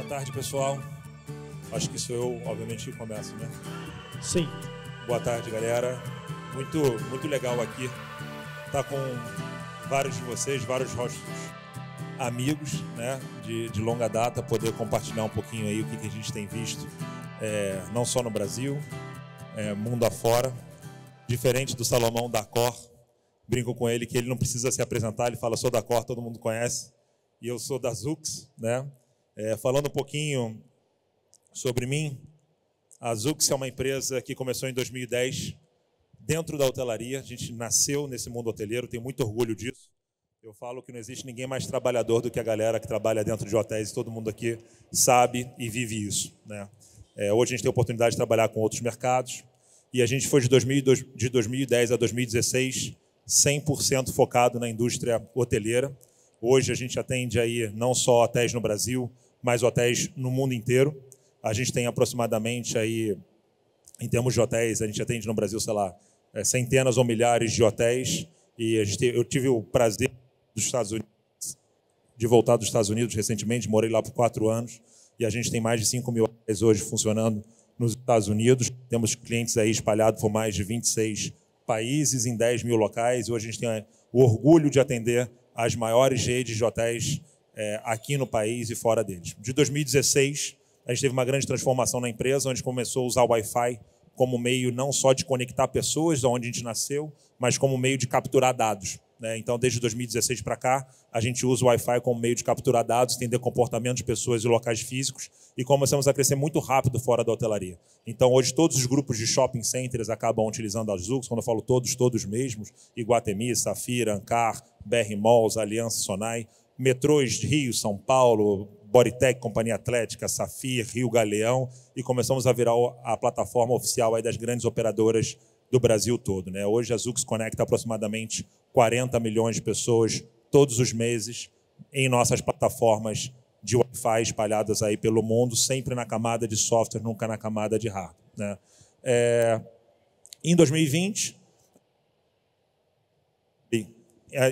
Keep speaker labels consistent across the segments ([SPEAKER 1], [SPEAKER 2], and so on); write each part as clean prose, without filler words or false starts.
[SPEAKER 1] tarde, pessoal. Acho que sou eu, obviamente, que começo, né?
[SPEAKER 2] Sim.
[SPEAKER 1] Boa tarde, galera. Muito legal aqui estar com vários de vocês, vários rostos amigos, né? De longa data, poder compartilhar um pouquinho aí o que a gente tem visto, não só no Brasil, mundo afora. Diferente do Salomão da Cor, brinco com ele que ele não precisa se apresentar, ele fala, sou da Cor, todo mundo conhece, e eu sou da Zux, né? Falando um pouquinho sobre mim, a Zux é uma empresa que começou em 2010, dentro da hotelaria. A gente nasceu nesse mundo hoteleiro, tenho muito orgulho disso. Eu falo que não existe ninguém mais trabalhador do que a galera que trabalha dentro de hotéis, e todo mundo aqui sabe e vive isso, né? Hoje a gente tem a oportunidade de trabalhar com outros mercados, e a gente foi de 2010 a 2016 100% focado na indústria hoteleira. Hoje a gente atende aí não só hotéis no Brasil, mas hotéis no mundo inteiro. A gente tem aproximadamente aí, em termos de hotéis, a gente atende no Brasil, sei lá, centenas ou milhares de hotéis. E eu tive o prazer de voltar dos Estados Unidos recentemente, morei lá por 4 anos, e a gente tem mais de 5 mil hotéis hoje funcionando nos Estados Unidos. Temos clientes aí espalhados por mais de 26 países, em 10 mil locais, e hoje a gente tem o orgulho de atender as maiores redes de hotéis aqui no país e fora deles. De 2016, a gente teve uma grande transformação na empresa, onde começou a usar o Wi-Fi como meio não só de conectar pessoas, onde a gente nasceu, mas como meio de capturar dados, né? Então, desde 2016 para cá, a gente usa o Wi-Fi como meio de capturar dados, entender comportamento de pessoas e locais físicos, e começamos a crescer muito rápido fora da hotelaria. Então, hoje, todos os grupos de shopping centers acabam utilizando a Zux. Quando eu falo todos mesmos: Iguatemi, Safira, Ancar, BR Malls, Aliança, Sonai, metrôs de Rio, São Paulo, Bodytech, Companhia Atlética, Safir, Rio Galeão, e começamos a virar a plataforma oficial aí das grandes operadoras do Brasil todo, né? Hoje a Zux conecta aproximadamente 40 milhões de pessoas todos os meses em nossas plataformas de Wi-Fi espalhadas aí pelo mundo, sempre na camada de software, nunca na camada de hardware, né? Em 2020 a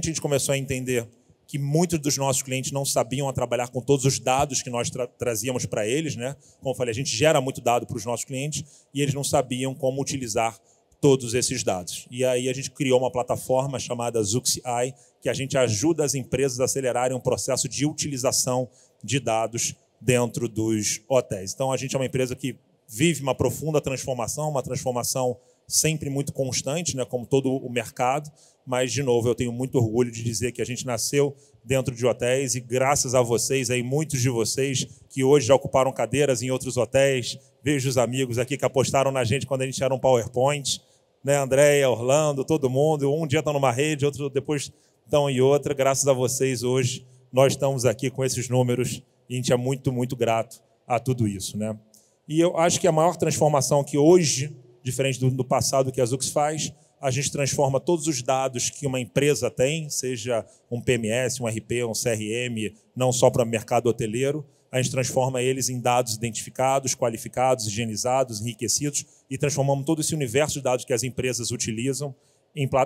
[SPEAKER 1] gente começou a entender que muitos dos nossos clientes não sabiam trabalhar com todos os dados que nós trazíamos para eles, né? Como eu falei, a gente gera muito dado para os nossos clientes e eles não sabiam como utilizar todos esses dados. E aí a gente criou uma plataforma chamada ZuxAI, que a gente ajuda as empresas a acelerarem um processo de utilização de dados dentro dos hotéis. Então, a gente é uma empresa que vive uma profunda transformação, uma transformação sempre muito constante, né, como todo o mercado, mas, de novo, eu tenho muito orgulho de dizer que a gente nasceu dentro de hotéis e, graças a vocês, aí, muitos de vocês que hoje já ocuparam cadeiras em outros hotéis, vejo os amigos aqui que apostaram na gente quando a gente era um PowerPoint, né, Andréia, Orlando, todo mundo, um dia estão numa rede, outro depois estão em outra. Graças a vocês, hoje, nós estamos aqui com esses números e a gente é muito, muito grato a tudo isso, né? E eu acho que a maior transformação que hoje, diferente do passado que a Zux faz, a gente transforma todos os dados que uma empresa tem, seja um PMS, um RP, um CRM, não só para o mercado hoteleiro, a gente transforma eles em dados identificados, qualificados, higienizados, enriquecidos, e transformamos todo esse universo de dados que as empresas utilizam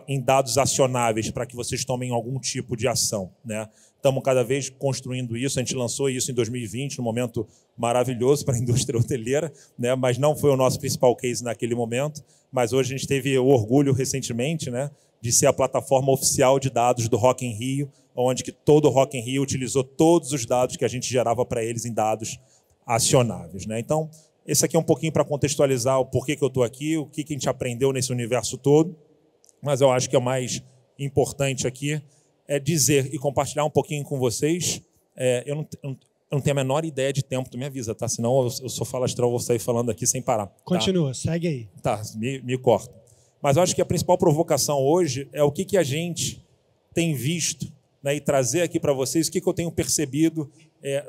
[SPEAKER 1] em dados acionáveis para que vocês tomem algum tipo de ação, né? Estamos cada vez construindo isso. A gente lançou isso em 2020, num momento maravilhoso para a indústria hoteleira, né? Mas não foi o nosso principal case naquele momento. Mas hoje a gente teve o orgulho recentemente, né, de ser a plataforma oficial de dados do Rock in Rio, onde que todo o Rock in Rio utilizou todos os dados que a gente gerava para eles em dados acionáveis, né? Então, esse aqui é um pouquinho para contextualizar o porquê que eu estou aqui, o que a gente aprendeu nesse universo todo. Mas eu acho que o mais importante aqui é dizer e compartilhar um pouquinho com vocês. Eu não tenho a menor ideia de tempo, tu me avisa, tá? Senão eu sou falastrão, vou sair falando aqui sem parar.
[SPEAKER 2] Continua,
[SPEAKER 1] tá?
[SPEAKER 2] Segue aí.
[SPEAKER 1] Tá, me corta. Mas eu acho que a principal provocação hoje é o que a gente tem visto, né, e trazer aqui para vocês o que eu tenho percebido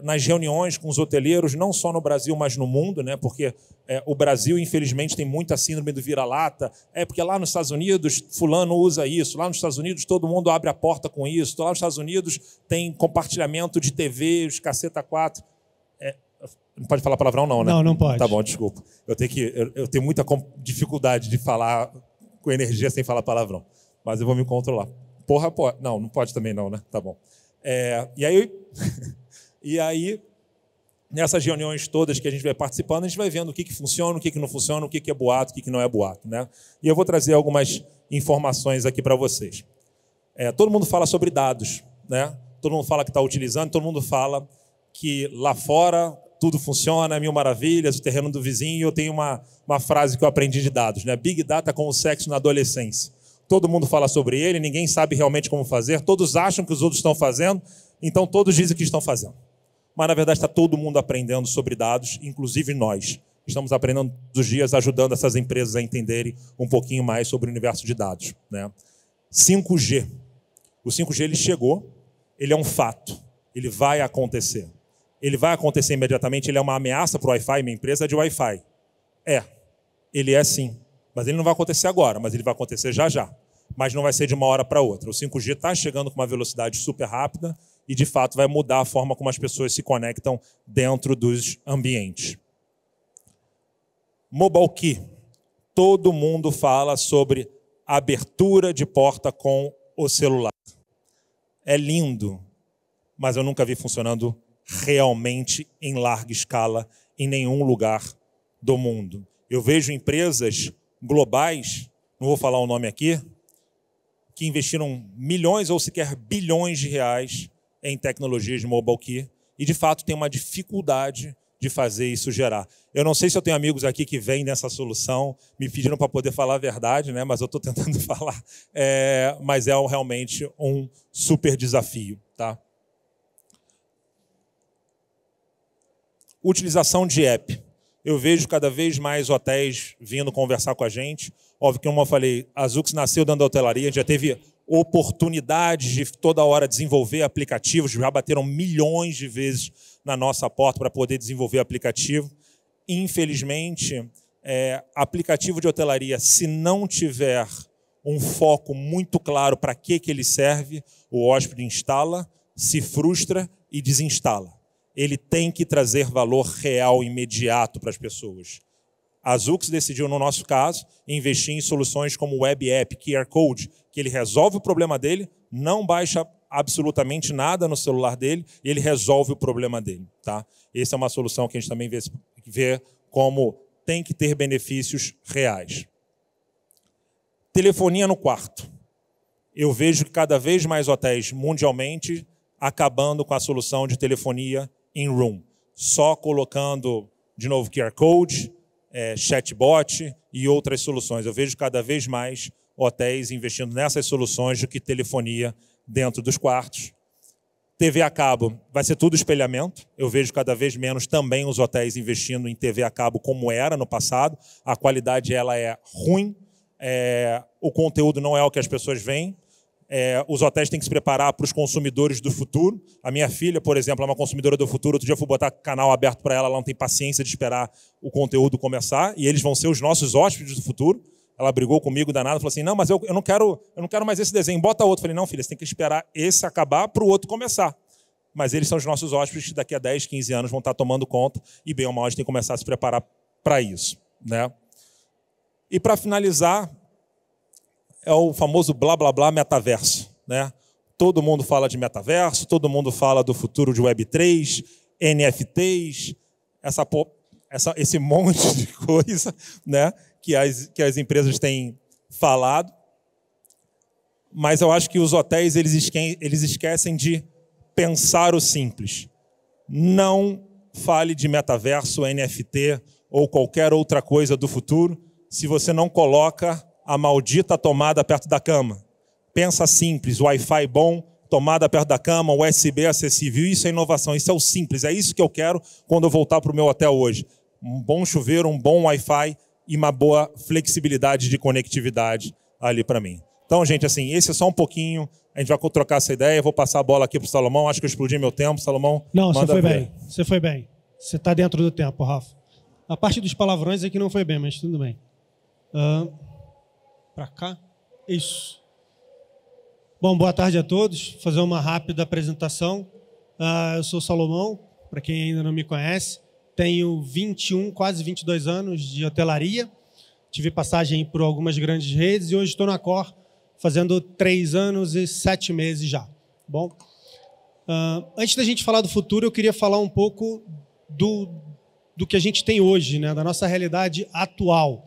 [SPEAKER 1] nas reuniões com os hoteleiros, não só no Brasil, mas no mundo, né, porque o Brasil, infelizmente, tem muita síndrome do vira-lata, porque lá nos Estados Unidos fulano usa isso, lá nos Estados Unidos todo mundo abre a porta com isso, lá nos Estados Unidos tem compartilhamento de TV, os caceta 4. Não pode falar palavrão não, né?
[SPEAKER 2] Não pode.
[SPEAKER 1] Tá bom, desculpa. Eu tenho muita dificuldade de falar com energia sem falar palavrão, mas eu vou me controlar. Porra, pode. Não pode também não, né? Tá bom. E aí nessas reuniões todas que a gente vai participando, a gente vai vendo o que funciona, o que não funciona, o que é boato, o que não é boato, né? E eu vou trazer algumas informações aqui para vocês. Todo mundo fala sobre dados, né? Todo mundo fala que está utilizando, todo mundo fala que lá fora tudo funciona, mil maravilhas, o terreno do vizinho. E eu tenho uma frase que eu aprendi de dados, né? Big Data com o sexo na adolescência. Todo mundo fala sobre ele, ninguém sabe realmente como fazer, todos acham que os outros estão fazendo, então todos dizem que estão fazendo. Mas, na verdade, está todo mundo aprendendo sobre dados, inclusive nós. Estamos aprendendo todos os dias, ajudando essas empresas a entenderem um pouquinho mais sobre o universo de dados, né? 5G. O 5G ele chegou, ele é um fato, ele vai acontecer. Ele vai acontecer imediatamente, ele é uma ameaça para o Wi-Fi, minha empresa é de Wi-Fi. Ele é sim, mas ele não vai acontecer agora, mas ele vai acontecer já já. Mas não vai ser de uma hora para outra. O 5G está chegando com uma velocidade super rápida e, de fato, vai mudar a forma como as pessoas se conectam dentro dos ambientes. Mobile Key. Todo mundo fala sobre abertura de porta com o celular. É lindo, mas eu nunca vi funcionando realmente em larga escala em nenhum lugar do mundo. Eu vejo empresas globais, não vou falar o nome aqui, que investiram milhões ou sequer bilhões de reais em tecnologias de mobile key e, de fato, tem uma dificuldade de fazer isso gerar. Eu não sei se eu tenho amigos aqui que vêm nessa solução, me pediram para poder falar a verdade, né? Mas eu estou tentando falar. Mas é realmente um super desafio, tá? Utilização de app. Eu vejo cada vez mais hotéis vindo conversar com a gente. Óbvio que, como eu falei, a Zux nasceu dentro da hotelaria, já teve oportunidades de toda hora desenvolver aplicativos, já bateram milhões de vezes na nossa porta para poder desenvolver aplicativo. Infelizmente, aplicativo de hotelaria, se não tiver um foco muito claro para que ele serve, o hóspede instala, se frustra e desinstala. Ele tem que trazer valor real, imediato para as pessoas. A Zux decidiu, no nosso caso, investir em soluções como Web App, QR Code, que ele resolve o problema dele, não baixa absolutamente nada no celular dele e ele resolve o problema dele, tá? Essa é uma solução que a gente também vê como tem que ter benefícios reais. Telefonia no quarto. Eu vejo que cada vez mais hotéis mundialmente acabando com a solução de telefonia in-room, só colocando, de novo, QR Code, chatbot e outras soluções. Eu vejo cada vez mais hotéis investindo nessas soluções do que telefonia dentro dos quartos. TV a cabo vai ser tudo espelhamento. Eu vejo cada vez menos também os hotéis investindo em TV a cabo como era no passado. A qualidade ela é ruim, o conteúdo não é o que as pessoas veem. Os hotéis têm que se preparar para os consumidores do futuro. A minha filha, por exemplo, é uma consumidora do futuro. Outro dia eu fui botar canal aberto para ela, ela não tem paciência de esperar o conteúdo começar, e eles vão ser os nossos hóspedes do futuro. Ela brigou comigo danado, falou assim, não, mas eu não quero mais esse desenho, bota outro. Eu falei, não, filha, você tem que esperar esse acabar para o outro começar. Mas eles são os nossos hóspedes que daqui a 10, 15 anos vão estar tomando conta, e bem ou mal a gente tem que começar a se preparar para isso, né? E para finalizar, é o famoso blá, blá, blá metaverso, né? Todo mundo fala de metaverso, todo mundo fala do futuro de Web3, NFTs, esse monte de coisa, né? que as empresas têm falado. Mas eu acho que os hotéis eles esquecem de pensar o simples. Não fale de metaverso, NFT ou qualquer outra coisa do futuro se você não coloca a maldita tomada perto da cama. Pensa simples, Wi-Fi bom, tomada perto da cama, USB acessível. Isso é inovação, isso é o simples. É isso que eu quero quando eu voltar para o meu hotel hoje. Um bom chuveiro, um bom Wi-Fi e uma boa flexibilidade de conectividade ali para mim. Então, gente, assim, esse é só um pouquinho. A gente vai trocar essa ideia. Eu vou passar a bola aqui para o Salomão. Acho que eu explodi meu tempo. Salomão,
[SPEAKER 2] não,
[SPEAKER 1] manda
[SPEAKER 2] você foi
[SPEAKER 1] ver.
[SPEAKER 2] bem. Você foi bem. Você está dentro do tempo, Rafa. A parte dos palavrões aqui não foi bem, mas tudo bem. Para cá? Isso. Bom, boa tarde a todos. Vou fazer uma rápida apresentação. Eu sou o Salomão, para quem ainda não me conhece. Tenho 21, quase 22 anos de hotelaria. Tive passagem por algumas grandes redes e hoje estou na Accor fazendo 3 anos e 7 meses já. Bom, antes da gente falar do futuro, eu queria falar um pouco do que a gente tem hoje, né, da nossa realidade atual.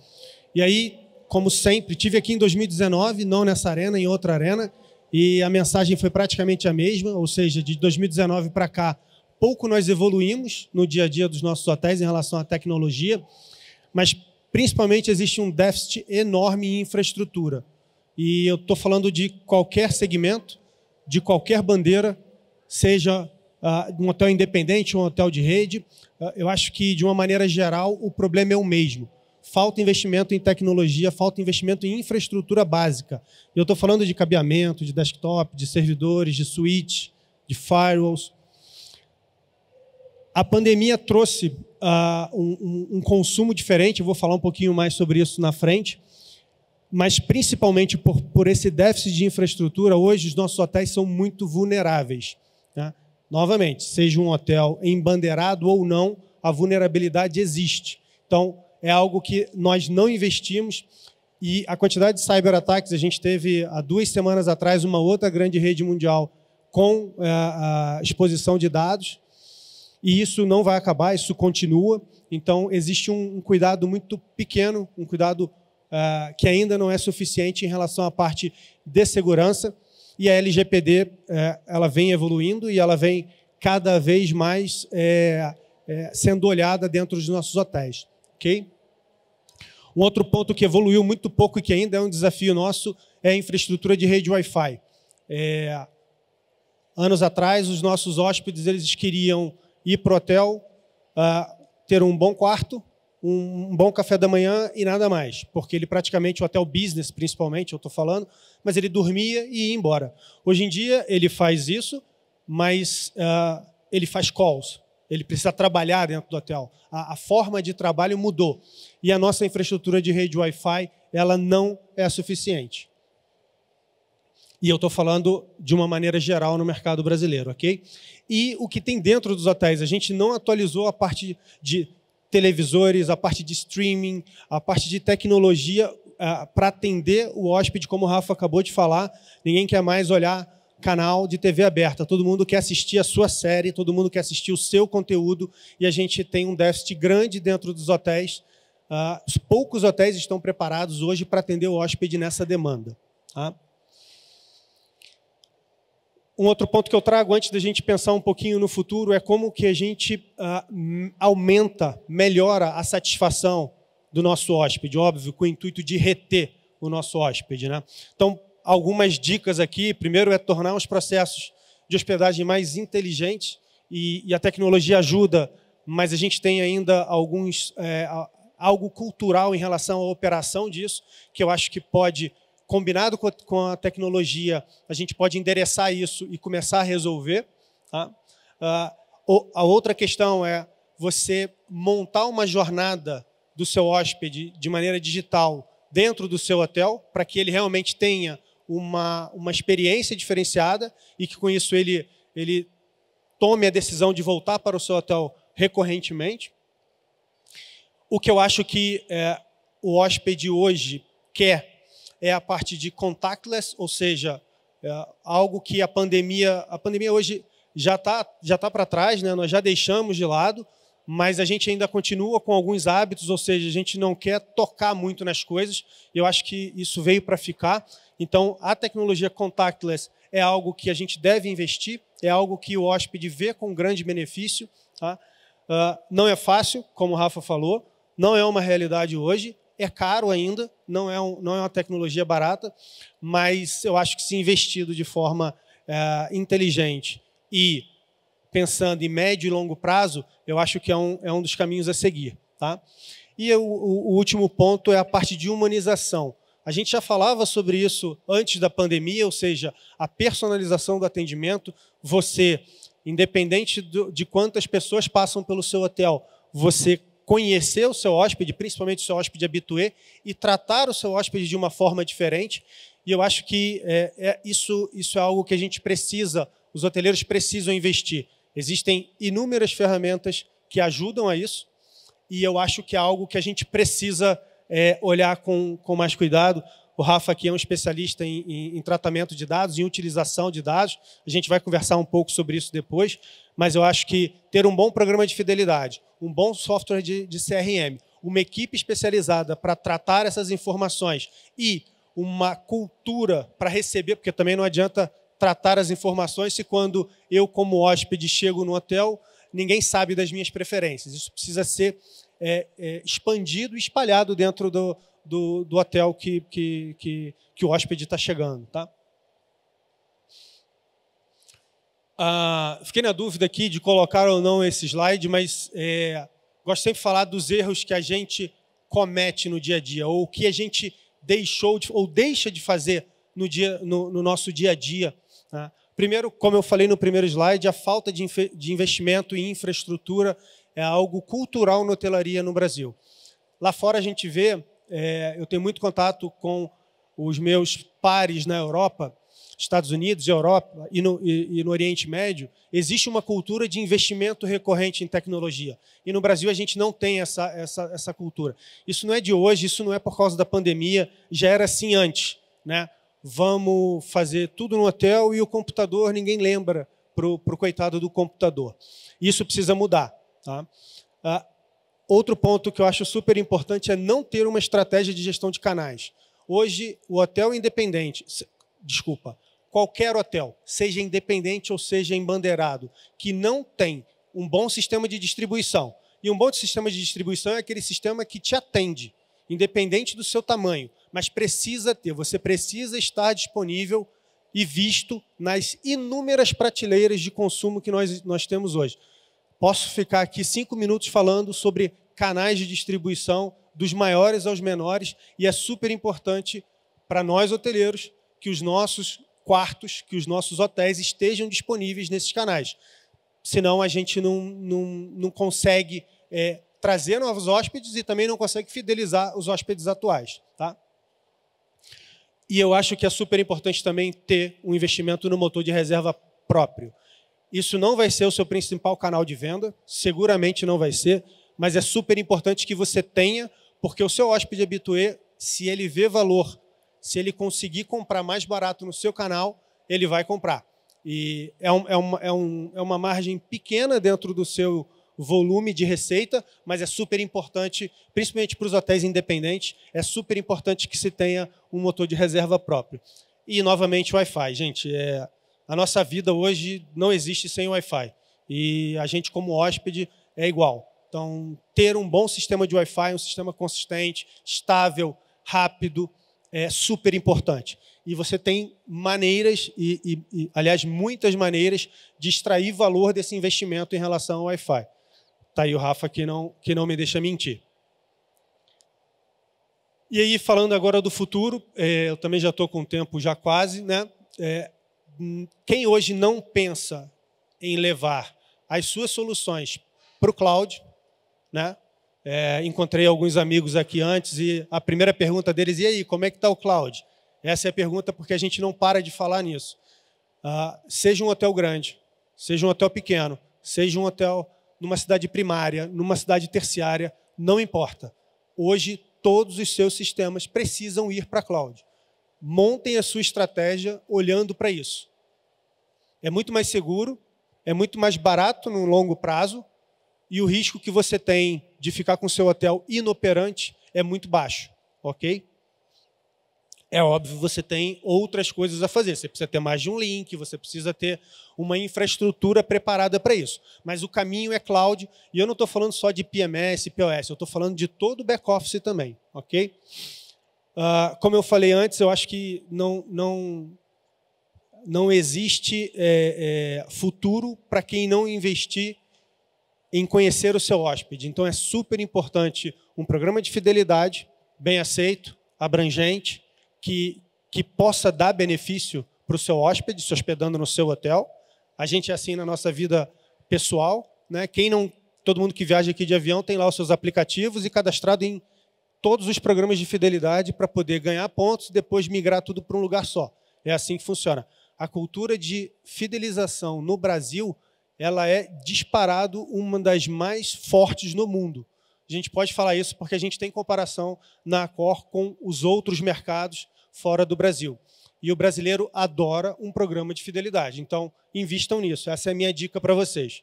[SPEAKER 2] E aí, como sempre, tive aqui em 2019, não nessa arena, em outra arena, e a mensagem foi praticamente a mesma, ou seja, de 2019 para cá, pouco nós evoluímos no dia a dia dos nossos hotéis em relação à tecnologia, mas principalmente existe um déficit enorme em infraestrutura. E eu estou falando de qualquer segmento, de qualquer bandeira, seja um hotel independente, um hotel de rede. Eu acho que, de uma maneira geral, o problema é o mesmo. Falta investimento em tecnologia, falta investimento em infraestrutura básica. Eu estou falando de cabeamento, de desktop, de servidores, de switch, de firewalls. A pandemia trouxe um consumo diferente, eu vou falar um pouquinho mais sobre isso na frente, mas principalmente por esse déficit de infraestrutura, hoje os nossos hotéis são muito vulneráveis, né? Novamente, seja um hotel embandeirado ou não, a vulnerabilidade existe. Então, é algo que nós não investimos, e a quantidade de cyberataques, a gente teve há 2 semanas atrás uma outra grande rede mundial com a exposição de dados, e isso não vai acabar, isso continua. Então, existe um cuidado muito pequeno, um cuidado que ainda não é suficiente em relação à parte de segurança, e a LGPD ela vem evoluindo e ela vem cada vez mais sendo olhada dentro dos nossos hotéis. Okay? Um outro ponto que evoluiu muito pouco e que ainda é um desafio nosso é a infraestrutura de rede Wi-Fi. Anos atrás, os nossos hóspedes eles queriam ir para o hotel, ter um bom quarto, um bom café da manhã e nada mais, porque ele praticamente, o hotel business principalmente, eu estou falando, mas ele dormia e ia embora. Hoje em dia ele faz isso, mas ele faz calls, ele precisa trabalhar dentro do hotel. A forma de trabalho mudou e a nossa infraestrutura de rede Wi-Fi ela não é suficiente. E eu estou falando de uma maneira geral no mercado brasileiro, ok? E o que tem dentro dos hotéis, a gente não atualizou a parte de televisores, a parte de streaming, a parte de tecnologia para atender o hóspede, como o Rafa acabou de falar. Ninguém quer mais olhar canal de TV aberta, todo mundo quer assistir a sua série, todo mundo quer assistir o seu conteúdo, e a gente tem um déficit grande dentro dos hotéis. Poucos hotéis estão preparados hoje para atender o hóspede nessa demanda. Tá? Um outro ponto que eu trago antes da gente pensar um pouquinho no futuro é como que a gente aumenta, melhora a satisfação do nosso hóspede, óbvio, com o intuito de reter o nosso hóspede, né? Então, algumas dicas aqui. Primeiro é tornar os processos de hospedagem mais inteligentes, e a tecnologia ajuda, mas a gente tem ainda algo cultural em relação à operação disso, que eu acho que pode, combinado com a tecnologia, a gente pode endereçar isso e começar a resolver. Tá? A outra questão é você montar uma jornada do seu hóspede de maneira digital dentro do seu hotel, para que ele realmente tenha uma experiência diferenciada e que com isso ele tome a decisão de voltar para o seu hotel recorrentemente. O que eu acho que o hóspede hoje quer é a parte de contactless, ou seja, algo que a pandemia hoje já tá para trás, né? Nós já deixamos de lado, mas a gente ainda continua com alguns hábitos, ou seja, a gente não quer tocar muito nas coisas, e eu acho que isso veio para ficar. Então, a tecnologia contactless é algo que a gente deve investir, é algo que o hóspede vê com grande benefício. Tá? Não é fácil, como o Rafa falou, não é uma realidade hoje, é caro ainda, não é uma tecnologia barata, mas eu acho que se investido de forma inteligente e pensando em médio e longo prazo, eu acho que é um dos caminhos a seguir. Tá? E o último ponto é a parte de humanização. A gente já falava sobre isso antes da pandemia, ou seja, a personalização do atendimento. Você, independente de quantas pessoas passam pelo seu hotel, você conhecer o seu hóspede, principalmente o seu hóspede habitué, e tratar o seu hóspede de uma forma diferente. E eu acho que isso é algo que a gente precisa, os hoteleiros precisam investir. Existem inúmeras ferramentas que ajudam a isso, e eu acho que é algo que a gente precisa olhar com mais cuidado. O Rafa aqui é um especialista em tratamento de dados, em utilização de dados. A gente vai conversar um pouco sobre isso depois, mas eu acho que ter um bom programa de fidelidade, um bom software de CRM, uma equipe especializada para tratar essas informações e uma cultura para receber, porque também não adianta tratar as informações se quando eu, como hóspede, chego no hotel, ninguém sabe das minhas preferências. Isso precisa ser expandido e espalhado dentro do hotel que o hóspede está chegando. Tá? Fiquei na dúvida aqui de colocar ou não esse slide, mas gosto sempre de falar dos erros que a gente comete no dia a dia, ou o que a gente deixou ou deixa de fazer no nosso dia a dia. Tá? Primeiro, como eu falei no primeiro slide, a falta de investimento em infraestrutura é algo cultural na hotelaria no Brasil. Lá fora a gente vê, eu tenho muito contato com os meus pares na Europa, Estados Unidos, Europa e no Oriente Médio, existe uma cultura de investimento recorrente em tecnologia. E no Brasil a gente não tem essa cultura. Isso não é de hoje, isso não é por causa da pandemia, já era assim antes, né? Vamos fazer tudo no hotel e o computador, ninguém lembra para o coitado do computador. Isso precisa mudar. Tá? Outro ponto que eu acho super importante é não ter uma estratégia de gestão de canais. Hoje, o hotel independente, qualquer hotel, seja independente ou seja embandeirado, que não tem um bom sistema de distribuição. E um bom sistema de distribuição é aquele sistema que te atende, independente do seu tamanho, mas você precisa estar disponível e visto nas inúmeras prateleiras de consumo que nós temos hoje. Posso ficar aqui 5 minutos falando sobre canais de distribuição, dos maiores aos menores, e é super importante para nós hoteleiros que os nossos quartos, que os nossos hotéis estejam disponíveis nesses canais. Senão a gente não consegue trazer novos hóspedes e também não consegue fidelizar os hóspedes atuais. Tá? E eu acho que é super importante também ter um investimento no motor de reserva próprio. Isso não vai ser o seu principal canal de venda, seguramente não vai ser, mas é super importante que você tenha, porque o seu hóspede habitué, se ele vê valor, se ele conseguir comprar mais barato no seu canal, ele vai comprar. E é uma margem pequena dentro do seu volume de receita, mas é super importante, principalmente para os hotéis independentes, é super importante que se tenha um motor de reserva próprio. E, novamente, o Wi-Fi. Gente, a nossa vida hoje não existe sem Wi-Fi. E a gente, como hóspede, é igual. Então, ter um bom sistema de Wi-Fi, um sistema consistente, estável, rápido, é super importante. E você tem maneiras, aliás, muitas maneiras de extrair valor desse investimento em relação ao Wi-Fi. Está aí o Rafa que não me deixa mentir. E aí, falando agora do futuro, eu também já estou com o tempo já quase, né? Quem hoje não pensa em levar as suas soluções para o cloud, né? Encontrei alguns amigos aqui antes e a primeira pergunta deles, e aí, como é que está o cloud? Essa é a pergunta porque a gente não para de falar nisso. Seja um hotel grande, seja um hotel pequeno, seja um hotel numa cidade primária, numa cidade terciária, não importa. Hoje, todos os seus sistemas precisam ir para a cloud. Montem a sua estratégia olhando para isso. É muito mais seguro, é muito mais barato no longo prazo e o risco que você tem de ficar com o seu hotel inoperante é muito baixo, ok? É óbvio, você tem outras coisas a fazer. Você precisa ter mais de um link, você precisa ter uma infraestrutura preparada para isso. Mas o caminho é cloud, e eu não estou falando só de PMS, POS, eu estou falando de todo o back-office também, ok? Como eu falei antes, eu acho que não existe futuro para quem não investir em conhecer o seu hóspede. Então, é super importante um programa de fidelidade bem aceito, abrangente, que possa dar benefício para o seu hóspede, se hospedando no seu hotel. A gente é assim na nossa vida pessoal, né? Todo mundo que viaja aqui de avião tem lá os seus aplicativos e cadastrado em todos os programas de fidelidade para poder ganhar pontos e depois migrar tudo para um lugar só. É assim que funciona. A cultura de fidelização no Brasil, ela é disparado uma das mais fortes no mundo. A gente pode falar isso porque a gente tem comparação na Accor com os outros mercados fora do Brasil. E o brasileiro adora um programa de fidelidade. Então, invistam nisso. Essa é a minha dica para vocês.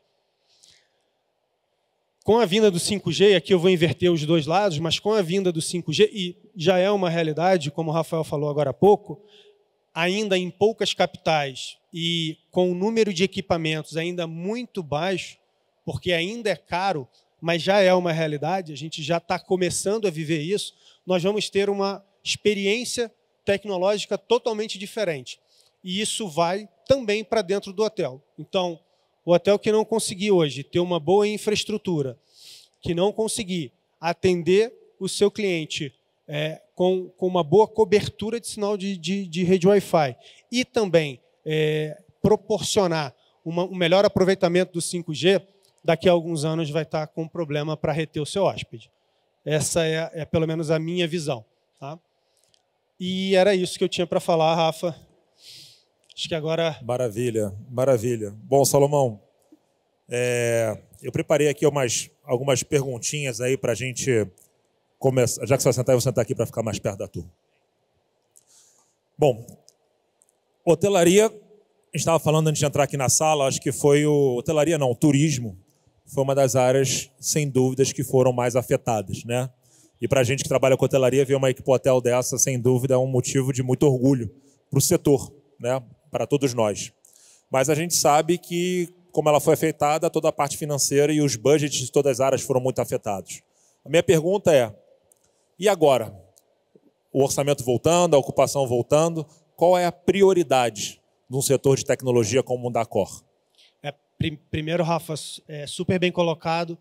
[SPEAKER 2] Com a vinda do 5G, aqui eu vou inverter os dois lados, mas com a vinda do 5G, e já é uma realidade, como o Rafael falou agora há pouco, ainda em poucas capitais e com o número de equipamentos ainda muito baixo, porque ainda é caro, mas já é uma realidade, a gente já está começando a viver isso, nós vamos ter uma experiência tecnológica totalmente diferente. E isso vai também para dentro do hotel. Então, o hotel que não conseguir hoje ter uma boa infraestrutura, que não conseguir atender o seu cliente com uma boa cobertura de sinal de rede Wi-Fi e também proporcionar um melhor aproveitamento do 5G, daqui a alguns anos vai estar com problema para reter o seu hóspede. Essa é pelo menos a minha visão. Tá? E era isso que eu tinha para falar, Rafa. Acho que agora...
[SPEAKER 1] Maravilha, maravilha. Bom, Salomão, eu preparei aqui algumas perguntinhas aí para a gente começar. Já que você vai sentar, eu vou sentar aqui para ficar mais perto da turma. Bom, hotelaria, a gente estava falando antes de entrar aqui na sala, acho que foi hotelaria não, o turismo foi uma das áreas, sem dúvidas, que foram mais afetadas, né? E para a gente que trabalha com hotelaria, ver uma equipe hotel dessa, sem dúvida, é um motivo de muito orgulho para o setor, né? Para todos nós. Mas a gente sabe que, como ela foi afetada, toda a parte financeira e os budgets de todas as áreas foram muito afetados. A minha pergunta é, e agora? O orçamento voltando, a ocupação voltando, qual é a prioridade de um setor de tecnologia como o Dacor?
[SPEAKER 2] Primeiro, Rafa, super bem colocado.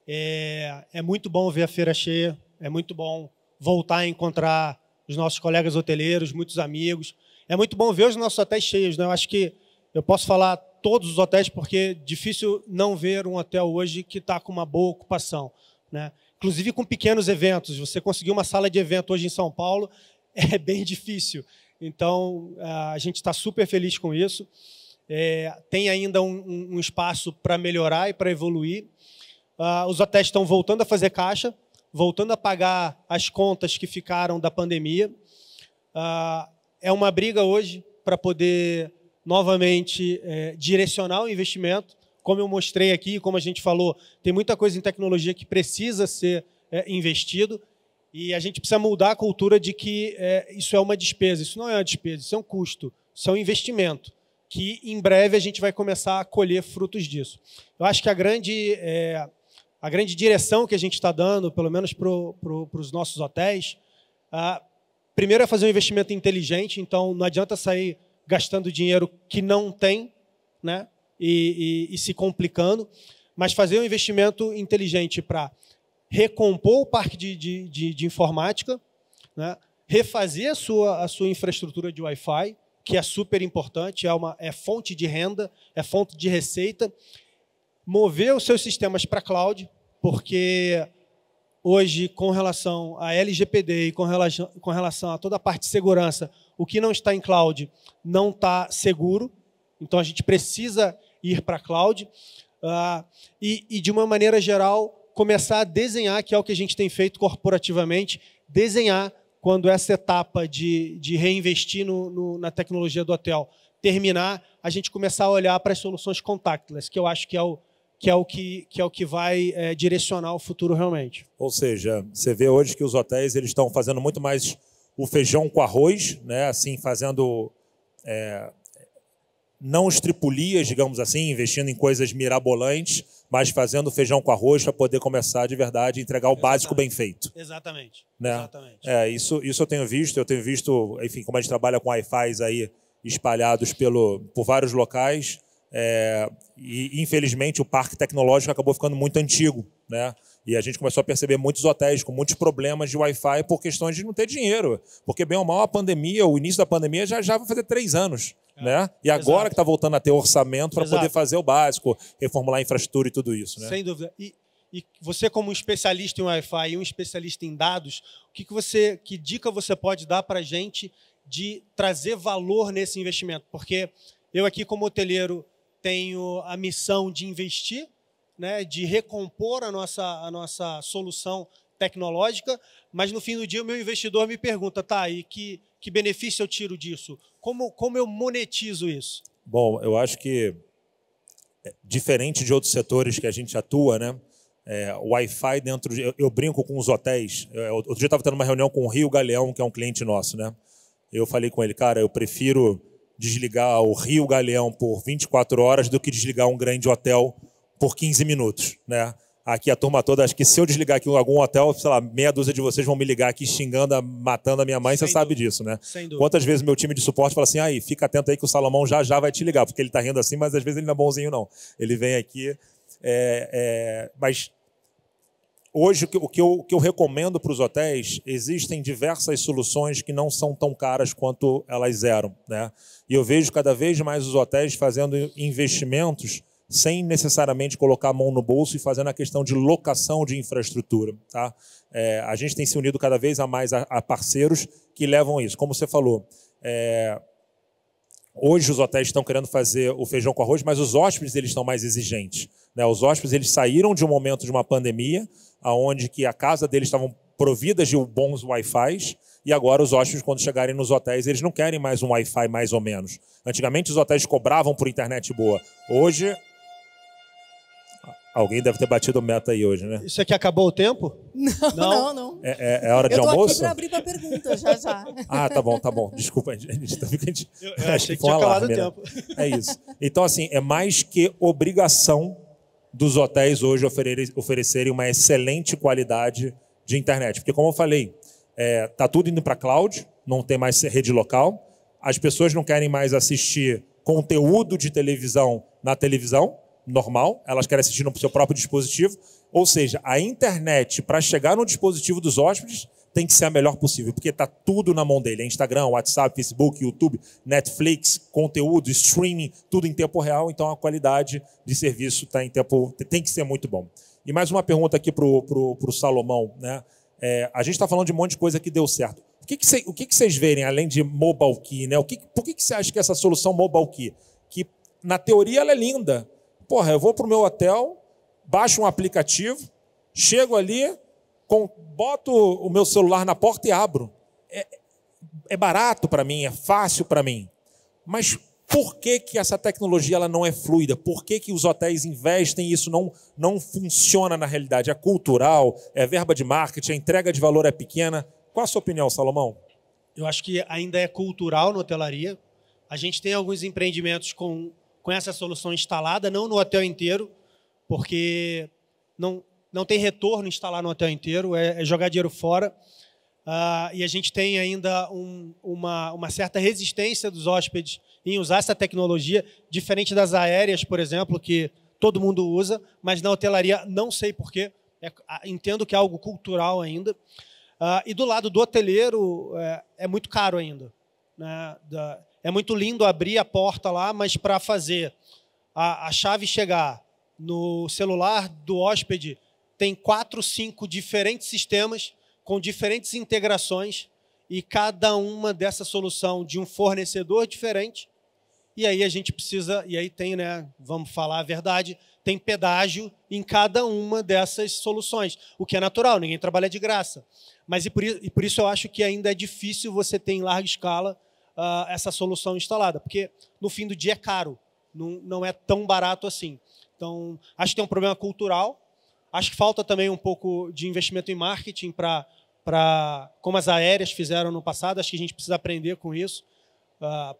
[SPEAKER 2] É muito bom ver a feira cheia, é muito bom voltar a encontrar os nossos colegas hoteleiros, muitos amigos. É muito bom ver os nossos hotéis cheios, né? Eu acho que eu posso falar todos os hotéis, porque é difícil não ver um hotel hoje que está com uma boa ocupação, né? Inclusive com pequenos eventos. Você conseguir uma sala de evento hoje em São Paulo é bem difícil. Então, a gente está super feliz com isso. Tem ainda um espaço para melhorar e para evoluir. Os hotéis estão voltando a fazer caixa, voltando a pagar as contas que ficaram da pandemia. É uma briga hoje para poder novamente direcionar o investimento. Como eu mostrei aqui, como a gente falou, tem muita coisa em tecnologia que precisa ser investido e a gente precisa mudar a cultura de que isso é uma despesa. Isso não é uma despesa, isso é um custo, isso é um investimento, que em breve a gente vai começar a colher frutos disso. Eu acho que a grande direção que a gente está dando, pelo menos para os nossos hotéis, primeiro é fazer um investimento inteligente, então não adianta sair gastando dinheiro que não tem, né? E se complicando, mas fazer um investimento inteligente para recompor o parque de informática, né? Refazer a sua infraestrutura de Wi-Fi, que é super importante, é fonte de renda, é fonte de receita, mover os seus sistemas para cloud, porque hoje, com relação à LGPD e com relação a toda a parte de segurança, o que não está em cloud não está seguro. Então, a gente precisa ir para a cloud e, de uma maneira geral, começar a desenhar, que é o que a gente tem feito corporativamente, desenhar quando essa etapa de reinvestir na tecnologia do hotel terminar, a gente começar a olhar para as soluções contactless, que eu acho que é o que vai direcionar o futuro realmente.
[SPEAKER 1] Ou seja, você vê hoje que os hotéis eles estão fazendo muito mais o feijão com arroz, né? Assim, fazendo não estripulias, digamos assim, investindo em coisas mirabolantes, mas fazendo feijão com arroz para poder começar de verdade a entregar o básico bem feito.
[SPEAKER 2] Exatamente.
[SPEAKER 1] Né?
[SPEAKER 2] Exatamente.
[SPEAKER 1] Isso eu tenho visto, enfim, como a gente trabalha com Wi-Fi aí espalhados por vários locais, e infelizmente o parque tecnológico acabou ficando muito antigo, né? E a gente começou a perceber muitos hotéis com muitos problemas de Wi-Fi por questões de não ter dinheiro, porque bem ou mal o início da pandemia já vai fazer 3 anos. Né? E agora
[SPEAKER 2] Exato.
[SPEAKER 1] que está voltando a ter orçamento para poder fazer o básico, reformular a infraestrutura e tudo isso. Né?
[SPEAKER 2] Sem dúvida. E você, como um especialista em Wi-Fi e um especialista em dados, que dica você pode dar para a gente de trazer valor nesse investimento? Porque eu aqui, como hoteleiro, tenho a missão de investir, né, de recompor a nossa solução tecnológica, mas no fim do dia o meu investidor me pergunta, tá, e que benefício eu tiro disso? Como eu monetizo isso?
[SPEAKER 1] Bom, eu acho que, diferente de outros setores que a gente atua, né? O Wi-Fi dentro de... Eu brinco com os hotéis. Outro dia eu estava tendo uma reunião com o Rio Galeão, que é um cliente nosso, né? Eu falei com ele, cara, eu prefiro desligar o Rio Galeão por 24 horas do que desligar um grande hotel por 15 minutos, né? Aqui a turma toda, acho que se eu desligar aqui algum hotel, sei lá, meia dúzia de vocês vão me ligar aqui xingando, matando a minha mãe, você sabe disso, né?
[SPEAKER 2] Sem dúvida.
[SPEAKER 1] Quantas vezes meu time de suporte fala assim, aí, fica atento aí que o Salomão já vai te ligar, porque ele está rindo assim, mas às vezes ele não é bonzinho, não. Ele vem aqui... Mas hoje, o que eu recomendo para os hotéis, existem diversas soluções que não são tão caras quanto elas eram, né? E eu vejo cada vez mais os hotéis fazendo investimentos sem necessariamente colocar a mão no bolso e fazendo a questão de locação de infraestrutura. Tá? A gente tem se unido cada vez mais a parceiros que levam isso. Como você falou, hoje os hotéis estão querendo fazer o feijão com arroz, mas os hóspedes eles estão mais exigentes, né? Os hóspedes eles saíram de um momento de uma pandemia, onde que a casa deles estavam providas de bons Wi-Fi, e agora os hóspedes, quando chegarem nos hotéis, eles não querem mais um Wi-Fi mais ou menos. Antigamente os hotéis cobravam por internet boa. Hoje... Alguém deve ter batido meta aí hoje, né?
[SPEAKER 2] Isso aqui acabou o tempo?
[SPEAKER 3] Não.
[SPEAKER 1] É hora de almoço?
[SPEAKER 3] Eu tô aqui para abrir para pergunta, já.
[SPEAKER 1] Ah, tá bom. Desculpa, a gente tá ficando...
[SPEAKER 2] Eu achei que tinha acabado o tempo.
[SPEAKER 1] É isso. Então, assim, é mais que obrigação dos hotéis hoje oferecerem uma excelente qualidade de internet. Porque, como eu falei, tá tudo indo para cloud, não tem mais rede local, as pessoas não querem mais assistir conteúdo de televisão na televisão, normal, elas querem assistir no seu próprio dispositivo, ou seja, a internet para chegar no dispositivo dos hóspedes tem que ser a melhor possível, porque está tudo na mão dele, Instagram, WhatsApp, Facebook, YouTube, Netflix, conteúdo, streaming, tudo em tempo real, então a qualidade de serviço tá em tempo, tem que ser muito bom. E mais uma pergunta aqui para o Salomão, né? A gente está falando de um monte de coisa que deu certo. O que vocês verem, além de Mobile Key, né? Por que você acha que essa solução Mobile Key, que na teoria ela é linda, porra, eu vou para o meu hotel, baixo um aplicativo, chego ali, boto o meu celular na porta e abro. É barato para mim, é fácil para mim. Mas por que essa tecnologia ela não é fluida? Por que os hotéis investem e isso não funciona na realidade? É cultural, é verba de marketing, a entrega de valor é pequena. Qual a sua opinião, Salomão?
[SPEAKER 2] Eu acho que ainda é cultural na hotelaria. A gente tem alguns empreendimentos com essa solução instalada, não no hotel inteiro, porque não tem retorno instalar no hotel inteiro, é jogar dinheiro fora. E a gente tem ainda uma certa resistência dos hóspedes em usar essa tecnologia, diferente das aéreas, por exemplo, que todo mundo usa, mas na hotelaria não sei porquê, entendo que é algo cultural ainda. E do lado do hoteleiro é muito caro ainda, né? É muito lindo abrir a porta lá, mas para fazer a chave chegar no celular do hóspede, tem 4, 5 diferentes sistemas com diferentes integrações e cada uma dessa solução de um fornecedor diferente. E aí a gente precisa, e aí tem, né, vamos falar a verdade, tem pedágio em cada uma dessas soluções, o que é natural, ninguém trabalha de graça. Mas e por isso eu acho que ainda é difícil você ter em larga escala essa solução instalada, porque no fim do dia é caro, não é tão barato assim. Então, acho que tem um problema cultural, acho que falta também um pouco de investimento em marketing como as aéreas fizeram no passado, acho que a gente precisa aprender com isso,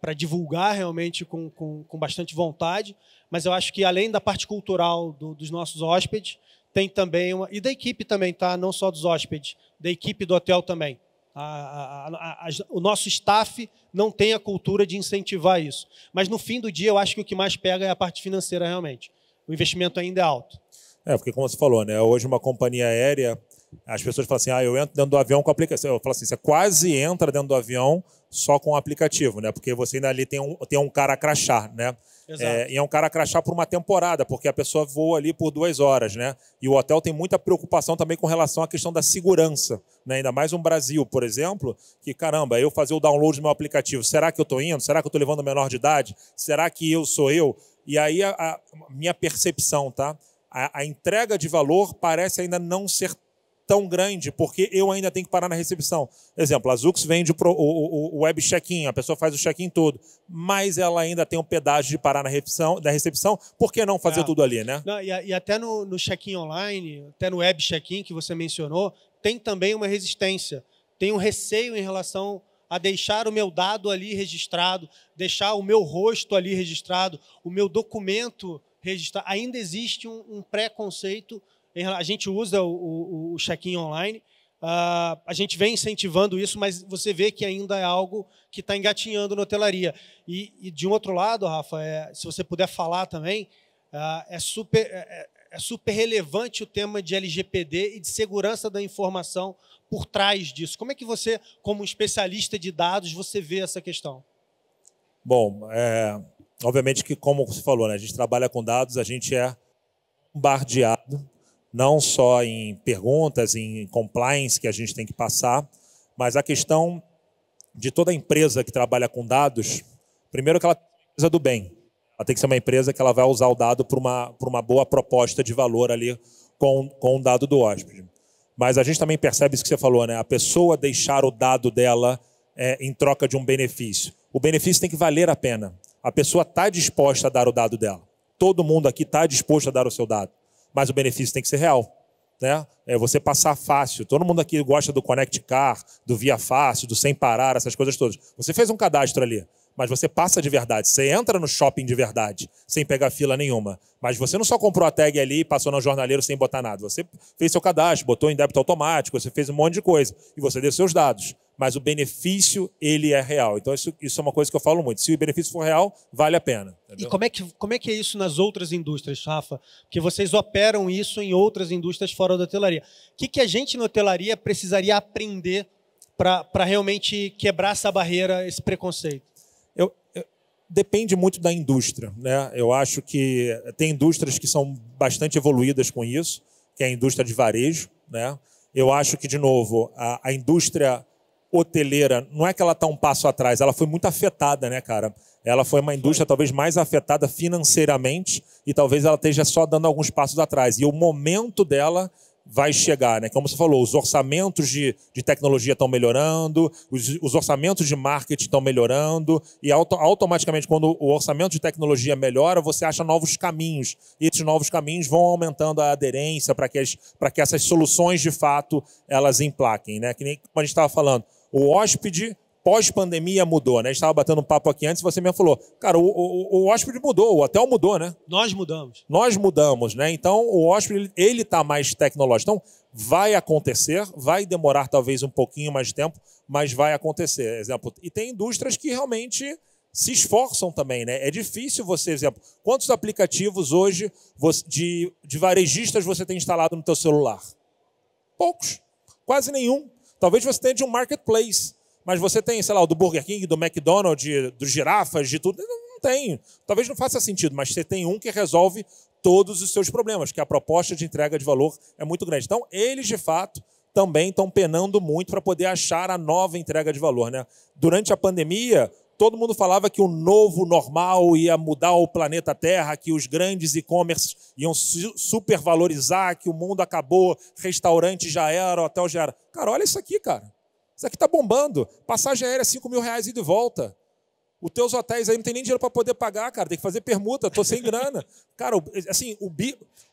[SPEAKER 2] para divulgar realmente com bastante vontade, mas eu acho que além da parte cultural dos nossos hóspedes, tem também e da equipe também, tá? Não só dos hóspedes, da equipe do hotel também. O nosso staff não tem a cultura de incentivar isso. Mas, no fim do dia, eu acho que o que mais pega é a parte financeira, realmente. O investimento ainda é alto.
[SPEAKER 1] Porque, como você falou, né? Hoje uma companhia aérea, as pessoas falam assim, eu entro dentro do avião com o aplicativo. Eu falo assim, você quase entra dentro do avião só com o aplicativo, né? Porque você ainda ali tem um cara crachá, né? E é um cara crachá por uma temporada, porque a pessoa voa ali por 2 horas, né? E o hotel tem muita preocupação também com relação à questão da segurança, né? Ainda mais um Brasil, por exemplo, que, caramba, eu fazer o download do meu aplicativo, será que eu estou indo? Será que eu estou levando menor de idade? Será que eu sou eu? E aí a minha percepção, tá? A entrega de valor parece ainda não ser tão grande porque eu ainda tenho que parar na recepção. Exemplo, a Zux vende o web check-in, a pessoa faz o check-in todo, mas ela ainda tem um pedágio de parar na recepção, por que não fazer tudo ali, né?
[SPEAKER 2] Não, e até no check-in online, até no web check-in que você mencionou, tem também uma resistência, tem um receio em relação a deixar o meu dado ali registrado, deixar o meu rosto ali registrado, o meu documento registrado. Ainda existe um preconceito. A gente usa o check-in online, a gente vem incentivando isso, mas você vê que ainda é algo que está engatinhando na hotelaria. E de um outro lado, Rafa, se você puder falar também, é super relevante o tema de LGPD e de segurança da informação por trás disso. Como é que você, como especialista de dados, você vê essa questão?
[SPEAKER 1] Bom, obviamente que, como você falou, né, a gente trabalha com dados, a gente é bombardeado, não só em perguntas, em compliance que a gente tem que passar, mas a questão de toda empresa que trabalha com dados, primeiro que ela é uma empresa do bem. Ela tem que ser uma empresa que ela vai usar o dado para uma boa proposta de valor ali com o dado do hóspede. Mas a gente também percebe isso que você falou, né? A pessoa deixar o dado dela em troca de um benefício. O benefício tem que valer a pena. A pessoa está disposta a dar o dado dela. Todo mundo aqui está disposto a dar o seu dado. Mas o benefício tem que ser real, né? É você passar fácil. Todo mundo aqui gosta do Connect Car, do Via Fácil, do Sem Parar, essas coisas todas. Você fez um cadastro ali, mas você passa de verdade. Você entra no shopping de verdade, sem pegar fila nenhuma. Mas você não só comprou a tag ali e passou no jornaleiro sem botar nada. Você fez seu cadastro, botou em débito automático, você fez um monte de coisa. E você deu seus dados. Mas o benefício, ele é real. Então, isso é uma coisa que eu falo muito. Se o benefício for real, vale a pena. Entendeu?
[SPEAKER 2] E como é que é isso nas outras indústrias, Rafa? Porque vocês operam isso em outras indústrias fora da hotelaria. O que a gente na hotelaria precisaria aprender para realmente quebrar essa barreira, esse preconceito?
[SPEAKER 1] Depende muito da indústria, né? Eu acho que tem indústrias que são bastante evoluídas com isso, que é a indústria de varejo, né? Eu acho que, de novo, a indústria hoteleira, não é que ela está um passo atrás, ela foi muito afetada, né, cara? Ela foi uma indústria talvez mais afetada financeiramente e talvez ela esteja só dando alguns passos atrás. E o momento dela vai chegar, né? Como você falou, os orçamentos de tecnologia estão melhorando, os orçamentos de marketing estão melhorando, e automaticamente, quando o orçamento de tecnologia melhora, você acha novos caminhos, e esses novos caminhos vão aumentando a aderência para que essas soluções, de fato, elas emplaquem, né? Que nem como a gente estava falando, o hóspede pós-pandemia mudou, né? A gente estava batendo um papo aqui antes e você mesmo falou, cara, o hóspede mudou, o hotel mudou, né?
[SPEAKER 2] Nós mudamos.
[SPEAKER 1] Nós mudamos, né? Então, o hóspede, ele está mais tecnológico. Então, vai acontecer, vai demorar talvez um pouquinho mais de tempo, mas vai acontecer. Exemplo, e tem indústrias que realmente se esforçam também, né? É difícil você, exemplo, quantos aplicativos hoje de varejistas você tem instalado no teu celular? Poucos, quase nenhum. Talvez você tenha de um marketplace. Mas você tem, sei lá, o do Burger King, do McDonald's, dos girafas, de tudo. Não tem. Talvez não faça sentido, mas você tem um que resolve todos os seus problemas, que a proposta de entrega de valor é muito grande. Então, eles, de fato, também estão penando muito para poder achar a nova entrega de valor, né? Durante a pandemia, todo mundo falava que o novo normal ia mudar o planeta Terra, que os grandes e-commerce iam supervalorizar, que o mundo acabou, restaurante já era, hotel já era. Cara, olha isso aqui, cara. Isso aqui está bombando. Passagem aérea, R$5.000 ida e de volta. Os teus hotéis aí não tem nem dinheiro para poder pagar, cara. Tem que fazer permuta, estou sem grana. Cara, assim,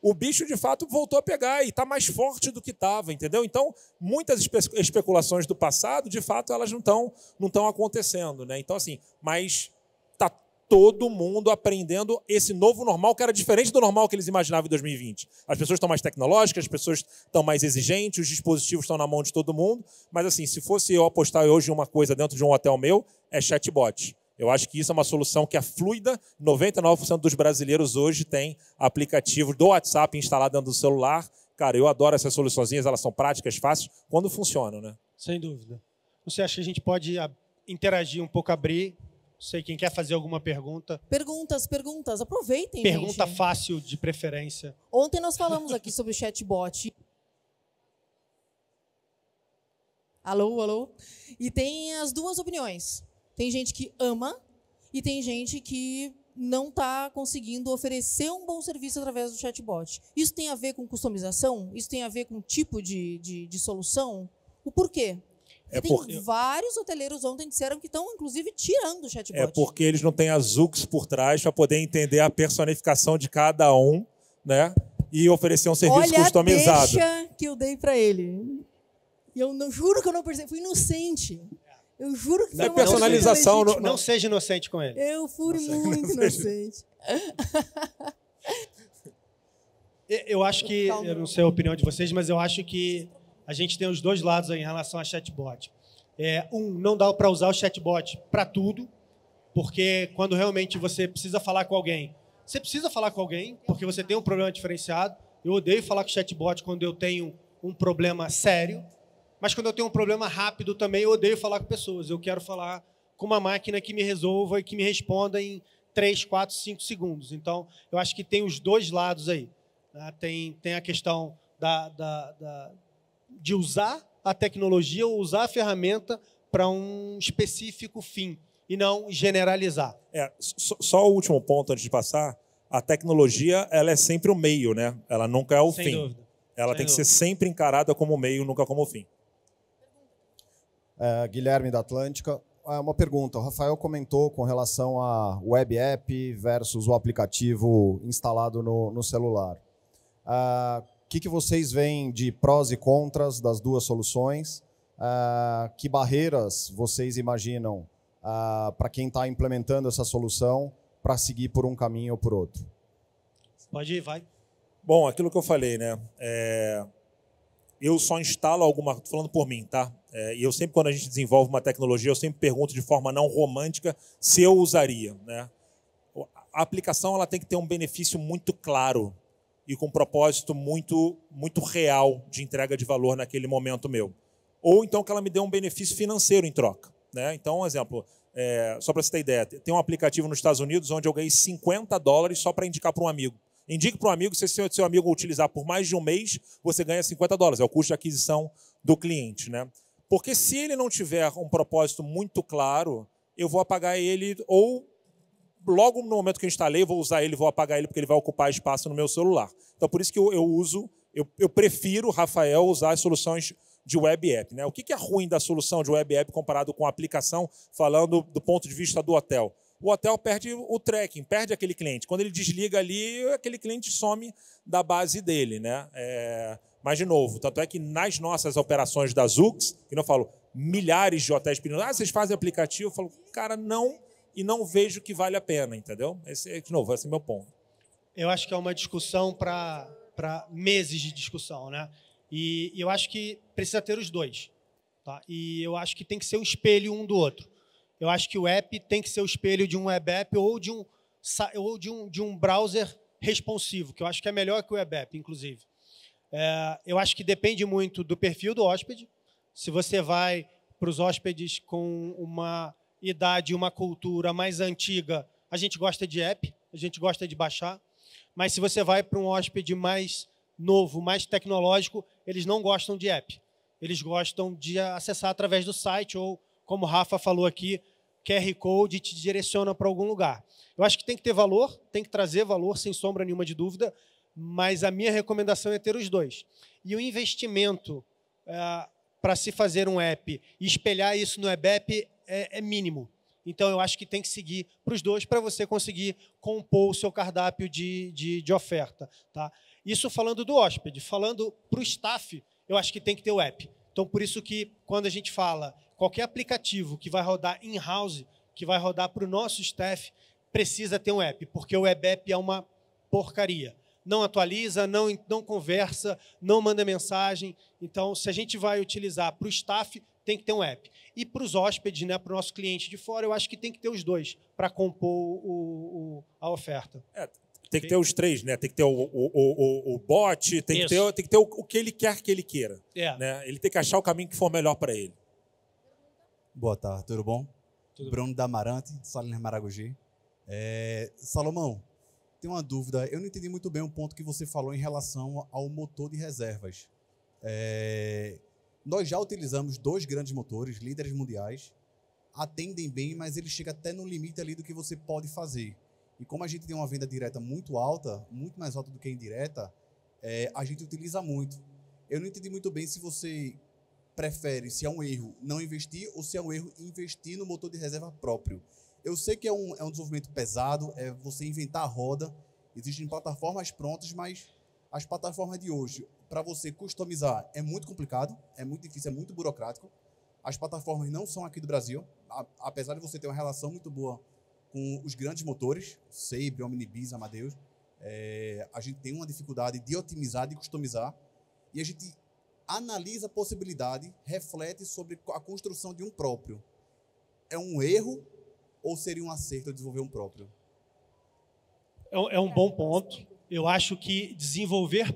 [SPEAKER 1] o bicho, de fato, voltou a pegar e está mais forte do que estava, entendeu? Então, muitas especulações do passado, de fato, elas não estão acontecendo, né? Então, assim, mas está todo mundo aprendendo esse novo normal, que era diferente do normal que eles imaginavam em 2020. As pessoas estão mais tecnológicas, as pessoas estão mais exigentes, os dispositivos estão na mão de todo mundo. Mas, assim, se fosse eu apostar hoje em uma coisa dentro de um hotel meu, é chatbot. Eu acho que isso é uma solução que é fluida. 99% dos brasileiros hoje têm aplicativo do WhatsApp instalado dentro do celular. Cara, eu adoro essas soluçõezinhas, elas são práticas, fáceis, quando funcionam, né?
[SPEAKER 2] Sem dúvida. Você acha que a gente pode interagir um pouco, abrir? Não sei, quem quer fazer alguma pergunta?
[SPEAKER 3] Perguntas. Aproveitem,
[SPEAKER 2] Pergunta
[SPEAKER 3] gente.
[SPEAKER 2] fácil, de preferência.
[SPEAKER 3] Ontem nós falamos aqui sobre o chatbot. Alô? E tem as duas opiniões. Tem gente que ama e tem gente que não está conseguindo oferecer um bom serviço através do chatbot. Isso tem a ver com customização? Isso tem a ver com tipo de solução? O porquê? Tem vários hoteleiros ontem disseram que estão, inclusive, tirando o chatbot.
[SPEAKER 1] É porque eles não têm a Zux por trás para poder entender a personificação de cada um, né? E oferecer um serviço customizado.
[SPEAKER 3] Deixa que eu dei para ele. Eu não, juro que eu não percebi. Fui inocente. Eu juro que foi uma
[SPEAKER 1] personalização.
[SPEAKER 2] Não seja inocente com ele.
[SPEAKER 3] Eu fui muito inocente.
[SPEAKER 2] Eu acho que, eu não sei a opinião de vocês, mas eu acho que a gente tem os dois lados aí em relação a chatbot. Não dá para usar o chatbot para tudo, porque quando realmente você precisa falar com alguém, você precisa falar com alguém, porque você tem um problema diferenciado. Eu odeio falar com chatbot quando eu tenho um problema sério, mas quando eu tenho um problema rápido também, eu odeio falar com pessoas. Eu quero falar com uma máquina que me resolva e que me responda em 3, 4, 5 segundos. Então, eu acho que tem os dois lados aí. Tem a questão de usar a tecnologia ou usar a ferramenta para um específico fim e não generalizar.
[SPEAKER 1] Só o último ponto antes de passar. A tecnologia, ela é sempre o meio, né? Ela nunca é o fim.
[SPEAKER 2] Sem dúvida.
[SPEAKER 1] Ela tem que ser sempre encarada como meio, nunca como fim.
[SPEAKER 4] Guilherme da Atlântica. Uma pergunta. O Rafael comentou com relação a web app versus o aplicativo instalado no celular. O que vocês veem de prós e contras das duas soluções? Que barreiras vocês imaginam para quem está implementando essa solução para seguir por um caminho ou por outro?
[SPEAKER 2] Pode ir, vai.
[SPEAKER 1] Bom, aquilo que eu falei, né? Eu só instalo alguma... Estou falando por mim, tá? E eu sempre, quando a gente desenvolve uma tecnologia, eu sempre pergunto de forma não romântica se eu usaria, né? A aplicação ela tem que ter um benefício muito claro e com um propósito muito, muito real de entrega de valor naquele momento meu. Ou então que ela me dê um benefício financeiro em troca, né? Então, um exemplo, só para você ter ideia, tem um aplicativo nos Estados Unidos onde eu ganhei $50 só para indicar para um amigo. Indique para um amigo, se seu amigo utilizar por mais de um mês, você ganha $50. É o custo de aquisição do cliente, né? Porque se ele não tiver um propósito muito claro, eu vou apagar ele, ou logo no momento que eu instalei, vou usar ele, vou apagar ele, porque ele vai ocupar espaço no meu celular. Então, por isso que eu prefiro, Rafael, usar as soluções de web app, né? O que é ruim da solução de web app comparado com a aplicação, falando do ponto de vista do hotel? O hotel perde o tracking, perde aquele cliente. Quando ele desliga ali, aquele cliente some da base dele, né? Mas, de novo, tanto é que nas nossas operações da Zux, que eu falo, milhares de hotéis pedindo, vocês fazem aplicativo? Eu falo, cara, não, e não vejo que vale a pena, entendeu? De novo, esse é o meu ponto.
[SPEAKER 2] Eu acho que é uma discussão para meses de discussão, né? E eu acho que precisa ter os dois, tá? E eu acho que tem que ser um espelho um do outro. Eu acho que o app tem que ser o espelho de um web app ou de um browser responsivo, que eu acho que é melhor que o web app, inclusive. Eu acho que depende muito do perfil do hóspede. Se você vai para os hóspedes com uma idade, uma cultura mais antiga, a gente gosta de app, a gente gosta de baixar. Mas se você vai para um hóspede mais novo, mais tecnológico, eles não gostam de app. Eles gostam de acessar através do site ou, como o Rafa falou aqui, QR Code te direciona para algum lugar. Eu acho que tem que ter valor, tem que trazer valor, sem sombra nenhuma de dúvida, mas a minha recomendação é ter os dois. E o investimento para se fazer um app e espelhar isso no web app é mínimo. Então, eu acho que tem que seguir para os dois para você conseguir compor o seu cardápio de oferta. Tá? Isso falando do hóspede. Falando para o staff, eu acho que tem que ter o app. Então, por isso que, quando a gente fala qualquer aplicativo que vai rodar in-house, que vai rodar para o nosso staff, precisa ter um app, porque o web app é uma porcaria. Não atualiza, não conversa, não manda mensagem. Então, se a gente vai utilizar para o staff, tem que ter um app. E para os hóspedes, né, para o nosso cliente de fora, eu acho que tem que ter os dois para compor a oferta.
[SPEAKER 1] Tem que ter os três, né? Tem que ter o bot, tem que ter o que ele quer que ele queira. Né? Ele tem que achar o caminho que for melhor para ele.
[SPEAKER 5] Boa tarde, tudo bom? Bruno Damarante, Salinas Maragogi. Salomão, tenho uma dúvida. Eu não entendi muito bem um ponto que você falou em relação ao motor de reservas. Nós já utilizamos 2 grandes motores, líderes mundiais, atendem bem, mas ele chega até no limite ali do que você pode fazer. E como a gente tem uma venda direta muito alta, muito mais alta do que a indireta, a gente utiliza muito. Eu não entendi muito bem se você prefere, se é um erro não investir ou se é um erro investir no motor de reserva próprio. Eu sei que é um desenvolvimento pesado, é você inventar a roda, existem plataformas prontas, mas as plataformas de hoje, para você customizar, é muito complicado, é muito difícil, é muito burocrático. As plataformas não são aqui do Brasil, apesar de você ter uma relação muito boa com os grandes motores, Sabre, Omnibus, Amadeus, a gente tem uma dificuldade de otimizar, de customizar, e a gente analisa a possibilidade, reflete sobre a construção de um próprio. É um erro ou seria um acerto desenvolver um próprio?
[SPEAKER 2] É um bom ponto. Eu acho que desenvolver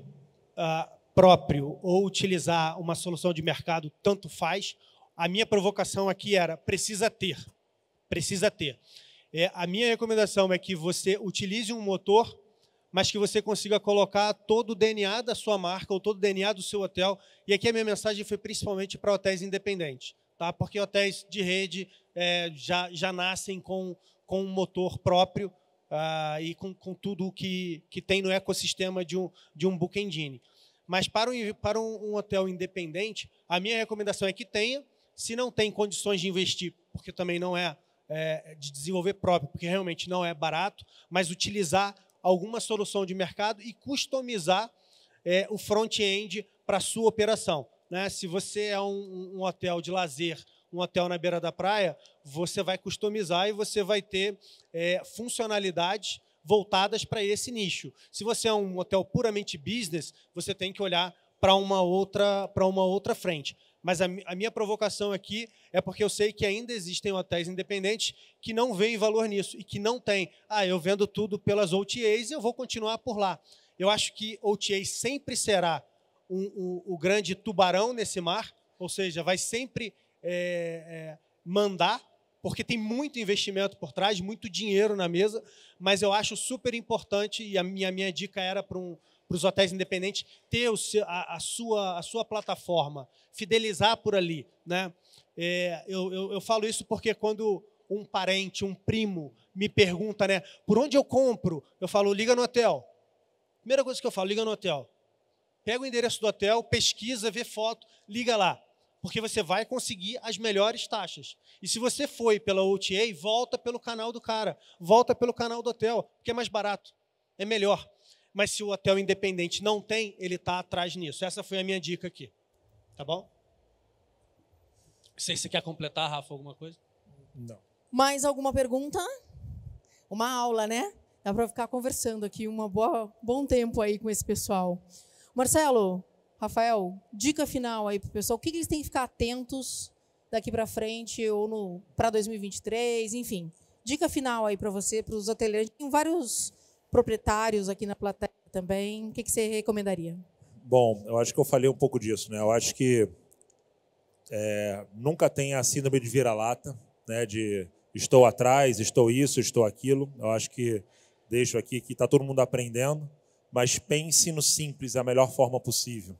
[SPEAKER 2] próprio ou utilizar uma solução de mercado tanto faz. A minha provocação aqui era precisa ter. Precisa ter. A minha recomendação é que você utilize um motor, mas que você consiga colocar todo o DNA da sua marca ou todo o DNA do seu hotel. E aqui a minha mensagem foi principalmente para hotéis independentes, tá? Porque hotéis de rede já nascem com um motor próprio e com tudo que tem no ecossistema de um Book Engine. Mas para um hotel independente, a minha recomendação é que tenha. Se não tem condições de investir, porque também não de desenvolver próprio, porque realmente não é barato, mas utilizar alguma solução de mercado e customizar o front-end para a sua operação, né? Se você é um hotel de lazer, um hotel na beira da praia, você vai customizar e você vai ter funcionalidades voltadas para esse nicho. Se você é um hotel puramente business, você tem que olhar para uma outra frente. Mas a minha provocação aqui é porque eu sei que ainda existem hotéis independentes que não veem valor nisso e que não têm. Eu vendo tudo pelas OTAs e eu vou continuar por lá. Eu acho que OTA sempre será o grande tubarão nesse mar, ou seja, vai sempre mandar, porque tem muito investimento por trás, muito dinheiro na mesa, mas eu acho super importante, e a minha dica era para os hotéis independentes, ter a sua plataforma, fidelizar por ali, né? Eu falo isso porque quando um parente, um primo, me pergunta, né, por onde eu compro? Eu falo, liga no hotel. Primeira coisa que eu falo, liga no hotel. Pega o endereço do hotel, pesquisa, vê foto, liga lá. Porque você vai conseguir as melhores taxas. E se você foi pela OTA, volta pelo canal do cara, volta pelo canal do hotel, porque é mais barato, é melhor. Mas se o hotel independente não tem, ele está atrás nisso. Essa foi a minha dica aqui. Tá bom? Não sei se você quer completar, Rafa, alguma coisa?
[SPEAKER 1] Não.
[SPEAKER 3] Mais alguma pergunta? Uma aula, né? Dá para ficar conversando aqui bom tempo aí com esse pessoal. Marcelo, Rafael, dica final aí para o pessoal. O que eles têm que ficar atentos daqui para frente ou para 2023, enfim. Dica final aí para você, para os hoteleiros. Tem vários proprietários aqui na plateia também. O que você recomendaria?
[SPEAKER 1] Bom, eu acho que eu falei um pouco disso, né? Eu acho que nunca tenha a síndrome de vira-lata, né? De estou atrás, estou isso, estou aquilo. Eu acho que deixo aqui que está todo mundo aprendendo, mas pense no simples da melhor forma possível.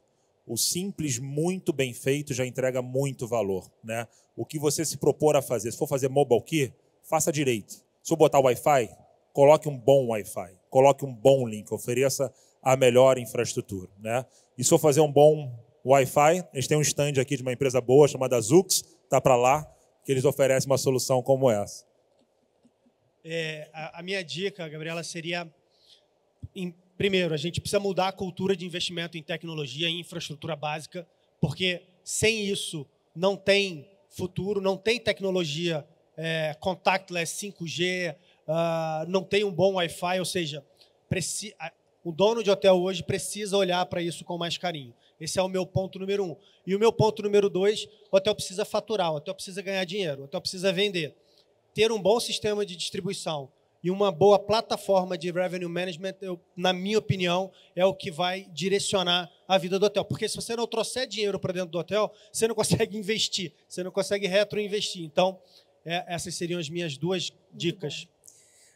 [SPEAKER 1] O simples muito bem feito já entrega muito valor, né? O que você se propor a fazer, se for fazer mobile key, faça direito. Se for botar Wi-Fi, coloque um bom Wi-Fi, coloque um bom link, ofereça a melhor infraestrutura, né? E se for fazer um bom Wi-Fi, eles têm um stand aqui de uma empresa boa chamada Zux, tá para lá, que eles oferecem uma solução como essa.
[SPEAKER 2] A minha dica, Gabriela, seria, primeiro, a gente precisa mudar a cultura de investimento em tecnologia, em infraestrutura básica, porque sem isso não tem futuro, não tem tecnologia contactless, 5G, não tem um bom Wi-Fi, ou seja, o dono de hotel hoje precisa olhar para isso com mais carinho. Esse é o meu ponto número 1. E o meu ponto número 2, o hotel precisa faturar, o hotel precisa ganhar dinheiro, o hotel precisa vender. Ter um bom sistema de distribuição e uma boa plataforma de revenue management, na minha opinião, é o que vai direcionar a vida do hotel. Porque se você não trouxer dinheiro para dentro do hotel, você não consegue investir, você não consegue retroinvestir. Então, essas seriam as minhas 2 dicas.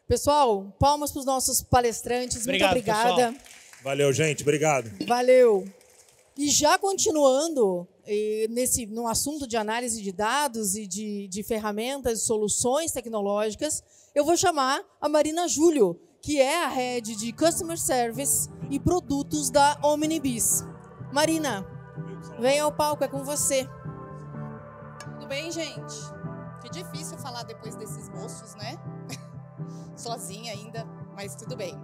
[SPEAKER 3] Pessoal, palmas para os nossos palestrantes. Muito obrigada.
[SPEAKER 1] Pessoal. Valeu, gente. Obrigado.
[SPEAKER 3] Valeu. E já continuando no assunto de análise de dados e de ferramentas e soluções tecnológicas, eu vou chamar a Marina Júlio, que é a Head de Customer Service e Produtos da Omnibis. Marina, venha ao palco, é com você.
[SPEAKER 6] Tudo bem, gente? Que difícil falar depois desses moços, né? Sozinha ainda, mas tudo bem.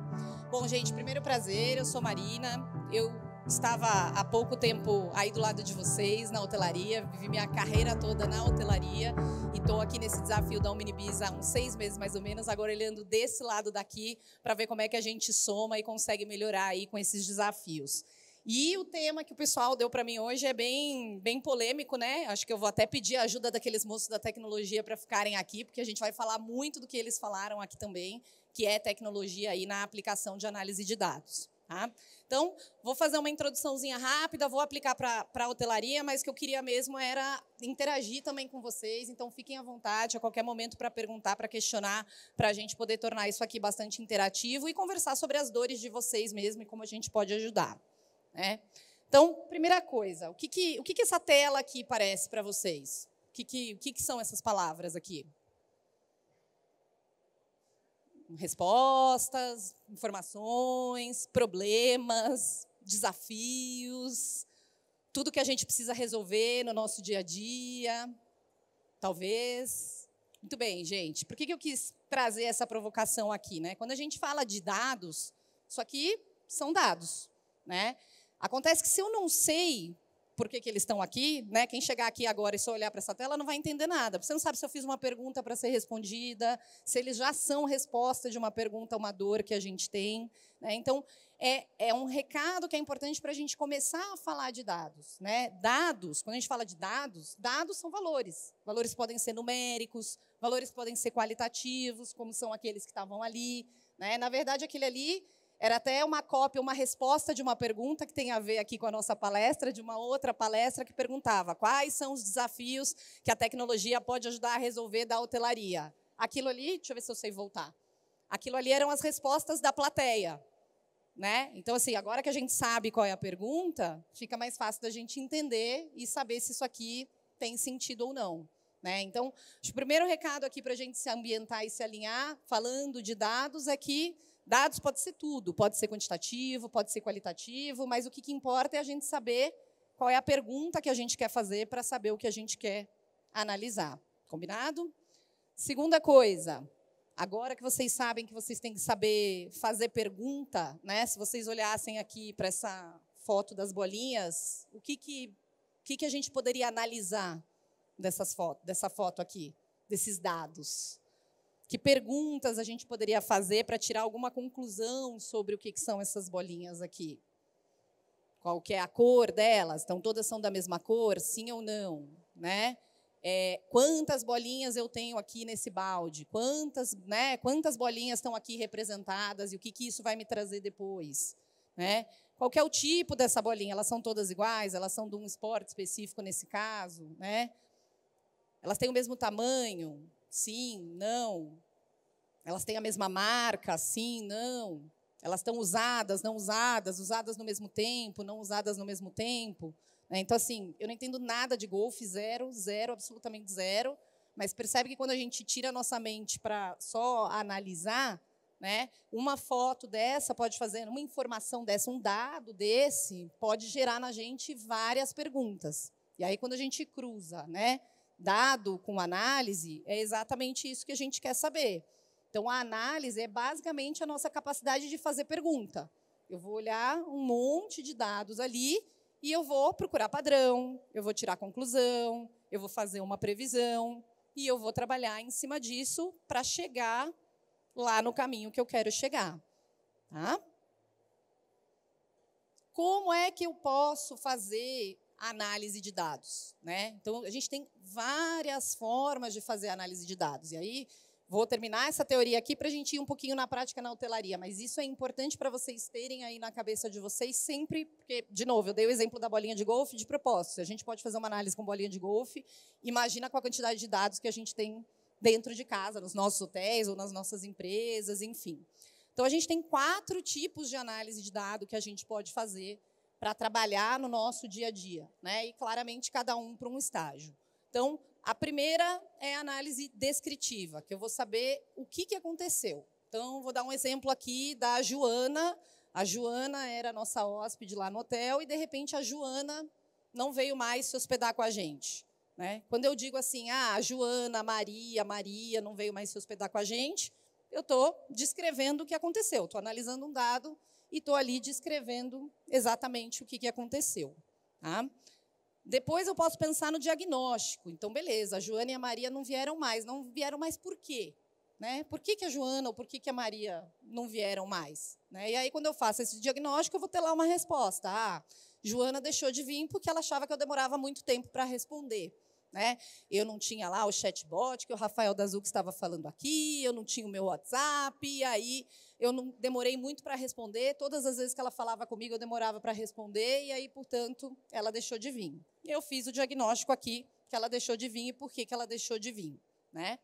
[SPEAKER 6] Bom, gente, primeiro prazer, eu sou Marina, eu estava há pouco tempo aí do lado de vocês, na hotelaria, vivi minha carreira toda na hotelaria e estou aqui nesse desafio da Omnibis há uns 6 meses mais ou menos, agora olhando desse lado daqui para ver como é que a gente soma e consegue melhorar aí com esses desafios. E o tema que o pessoal deu para mim hoje é bem polêmico, né? Acho que eu vou até pedir a ajuda daqueles moços da tecnologia para ficarem aqui, porque a gente vai falar muito do que eles falaram aqui também, que é tecnologia aí na aplicação de análise de dados. Tá? Então, vou fazer uma introduçãozinha rápida, vou aplicar para a hotelaria, mas o que eu queria mesmo era interagir também com vocês, então fiquem à vontade a qualquer momento para perguntar, para questionar, para a gente poder tornar isso aqui bastante interativo e conversar sobre as dores de vocês mesmo e como a gente pode ajudar. Né? Então, primeira coisa, o que essa tela aqui parece para vocês? O que são essas palavras aqui? Respostas, informações, problemas, desafios, tudo que a gente precisa resolver no nosso dia a dia, talvez. Muito bem, gente. Por que eu quis trazer essa provocação aqui? Né? Quando a gente fala de dados, isso aqui são dados. Né? Acontece que se eu não sei por que eles estão aqui, né? Quem chegar aqui agora e só olhar para essa tela não vai entender nada. Você não sabe se eu fiz uma pergunta para ser respondida, se eles já são resposta de uma pergunta, uma dor que a gente tem. Né? Então, é um recado que é importante para a gente começar a falar de dados. Né? Dados, quando a gente fala de dados, dados são valores. Valores podem ser numéricos, valores podem ser qualitativos, como são aqueles que estavam ali. Né? Na verdade, aquele ali era até uma cópia, uma resposta de uma pergunta que tem a ver aqui com a nossa palestra, de uma outra palestra que perguntava quais são os desafios que a tecnologia pode ajudar a resolver da hotelaria. Aquilo ali, deixa eu ver se eu sei voltar. Aquilo ali eram as respostas da plateia. Né? Então, assim, agora que a gente sabe qual é a pergunta, fica mais fácil da gente entender e saber se isso aqui tem sentido ou não. Né? Então, o primeiro recado aqui para a gente se ambientar e se alinhar, falando de dados, é que dados pode ser tudo, pode ser quantitativo, pode ser qualitativo, mas o que importa é a gente saber qual é a pergunta que a gente quer fazer para saber o que a gente quer analisar. Combinado? Segunda coisa, agora que vocês sabem que vocês têm que saber fazer pergunta, né? Se vocês olhassem aqui para essa foto das bolinhas, o que a gente poderia analisar dessa foto aqui, desses dados? Que perguntas a gente poderia fazer para tirar alguma conclusão sobre o que são essas bolinhas aqui? Qual que é a cor delas? Então, todas são da mesma cor? Sim ou não? Né? Quantas bolinhas eu tenho aqui nesse balde? Quantas bolinhas estão aqui representadas? E o que isso vai me trazer depois? Né? Qual que é o tipo dessa bolinha? Elas são todas iguais? Elas são de um esporte específico nesse caso? Né? Elas têm o mesmo tamanho? Sim, não. Elas têm a mesma marca? Sim, não. Elas estão usadas, não usadas, usadas no mesmo tempo, não usadas no mesmo tempo. Então, assim, eu não entendo nada de golfe, zero, absolutamente zero, mas percebe que quando a gente tira a nossa mente para só analisar, né, uma foto dessa pode fazer, uma informação dessa, um dado desse, pode gerar na gente várias perguntas. E aí, quando a gente cruza, né, dado com análise, é exatamente isso que a gente quer saber. Então, a análise é basicamente a nossa capacidade de fazer pergunta. Eu vou olhar um monte de dados ali e eu vou procurar padrão, eu vou tirar conclusão, eu vou fazer uma previsão e eu vou trabalhar em cima disso para chegar lá no caminho que eu quero chegar. Tá? Como é que eu posso fazer análise de dados? Né? Então, a gente tem várias formas de fazer análise de dados. E aí, vou terminar essa teoria aqui para a gente ir um pouquinho na prática na hotelaria, mas isso é importante para vocês terem aí na cabeça de vocês sempre, porque, de novo, eu dei o exemplo da bolinha de golfe de propósito. Se a gente pode fazer uma análise com bolinha de golfe, imagina com a quantidade de dados que a gente tem dentro de casa, nos nossos hotéis ou nas nossas empresas, enfim. Então, a gente tem 4 tipos de análise de dado que a gente pode fazer para trabalhar no nosso dia a dia, né? E claramente cada um para um estágio. Então, a primeira é a análise descritiva, que eu vou saber o que aconteceu. Então, vou dar um exemplo aqui da Joana. A Joana era a nossa hóspede lá no hotel e, de repente, a Joana não veio mais se hospedar com a gente, né? Quando eu digo assim, a Joana, a Maria não veio mais se hospedar com a gente, eu estou descrevendo o que aconteceu. Estou analisando um dado e estou ali descrevendo exatamente o que aconteceu. Tá? Depois eu posso pensar no diagnóstico. Então, beleza, a Joana e a Maria não vieram mais. Não vieram mais por quê? Né? Por que a Joana ou por que a Maria não vieram mais? Né? E aí, quando eu faço esse diagnóstico, eu vou ter lá uma resposta. Joana deixou de vir porque ela achava que eu demorava muito tempo para responder. Né? Eu não tinha lá o chatbot, que o Rafael Dazuc estava falando aqui, eu não tinha o meu WhatsApp, e aí eu não demorei muito para responder. Todas as vezes que ela falava comigo, eu demorava para responder, e aí, portanto, ela deixou de vir. Eu fiz o diagnóstico aqui, que ela deixou de vir e por que ela deixou de vir. Né?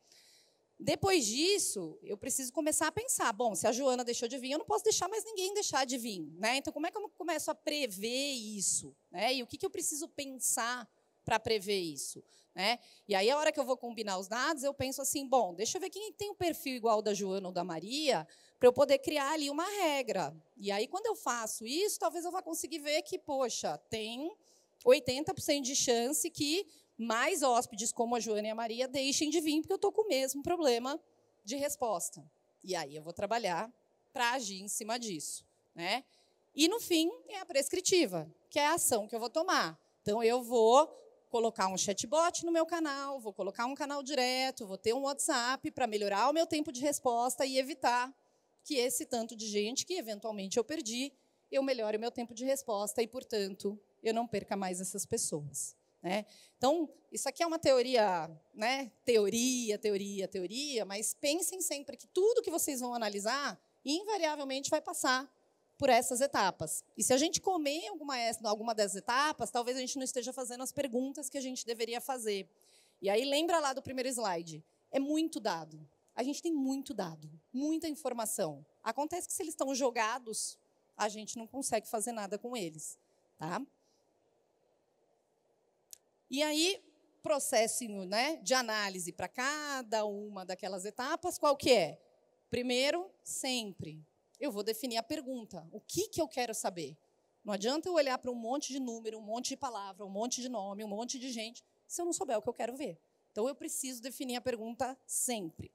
[SPEAKER 6] Depois disso, eu preciso começar a pensar, bom, se a Joana deixou de vir, eu não posso deixar mais ninguém deixar de vir. Né? Então, como é que eu começo a prever isso? Né? E o que eu preciso pensar para prever isso? Né? E aí, a hora que eu vou combinar os dados, eu penso assim, bom, deixa eu ver quem tem um perfil igual ao da Joana ou da Maria, para eu poder criar ali uma regra. E aí, quando eu faço isso, talvez eu vá conseguir ver que, poxa, tem 80% de chance que mais hóspedes como a Joana e a Maria deixem de vir, porque eu estou com o mesmo problema de resposta. E aí eu vou trabalhar para agir em cima disso. Né? E, no fim, é a prescritiva, que é a ação que eu vou tomar. Então, eu vou colocar um chatbot no meu canal, vou colocar um canal direto, vou ter um WhatsApp para melhorar o meu tempo de resposta e evitar que esse tanto de gente que, eventualmente, eu perdi, eu melhore o meu tempo de resposta e, portanto, eu não perca mais essas pessoas. Né? Então, isso aqui é uma teoria, né? Teoria, mas pensem sempre que tudo que vocês vão analisar, invariavelmente vai passar por essas etapas. E se a gente comer alguma dessas etapas, talvez a gente não esteja fazendo as perguntas que a gente deveria fazer. E aí, lembra lá do primeiro slide, é muito dado. A gente tem muito dado, muita informação. Acontece que se eles estão jogados, a gente não consegue fazer nada com eles. Tá? E aí, processo, né, de análise para cada uma daquelas etapas, qual que é? Primeiro, sempre, eu vou definir a pergunta. O que eu quero saber? Não adianta eu olhar para um monte de número, um monte de palavra, um monte de nome, um monte de gente, se eu não souber o que eu quero ver. Então, eu preciso definir a pergunta sempre.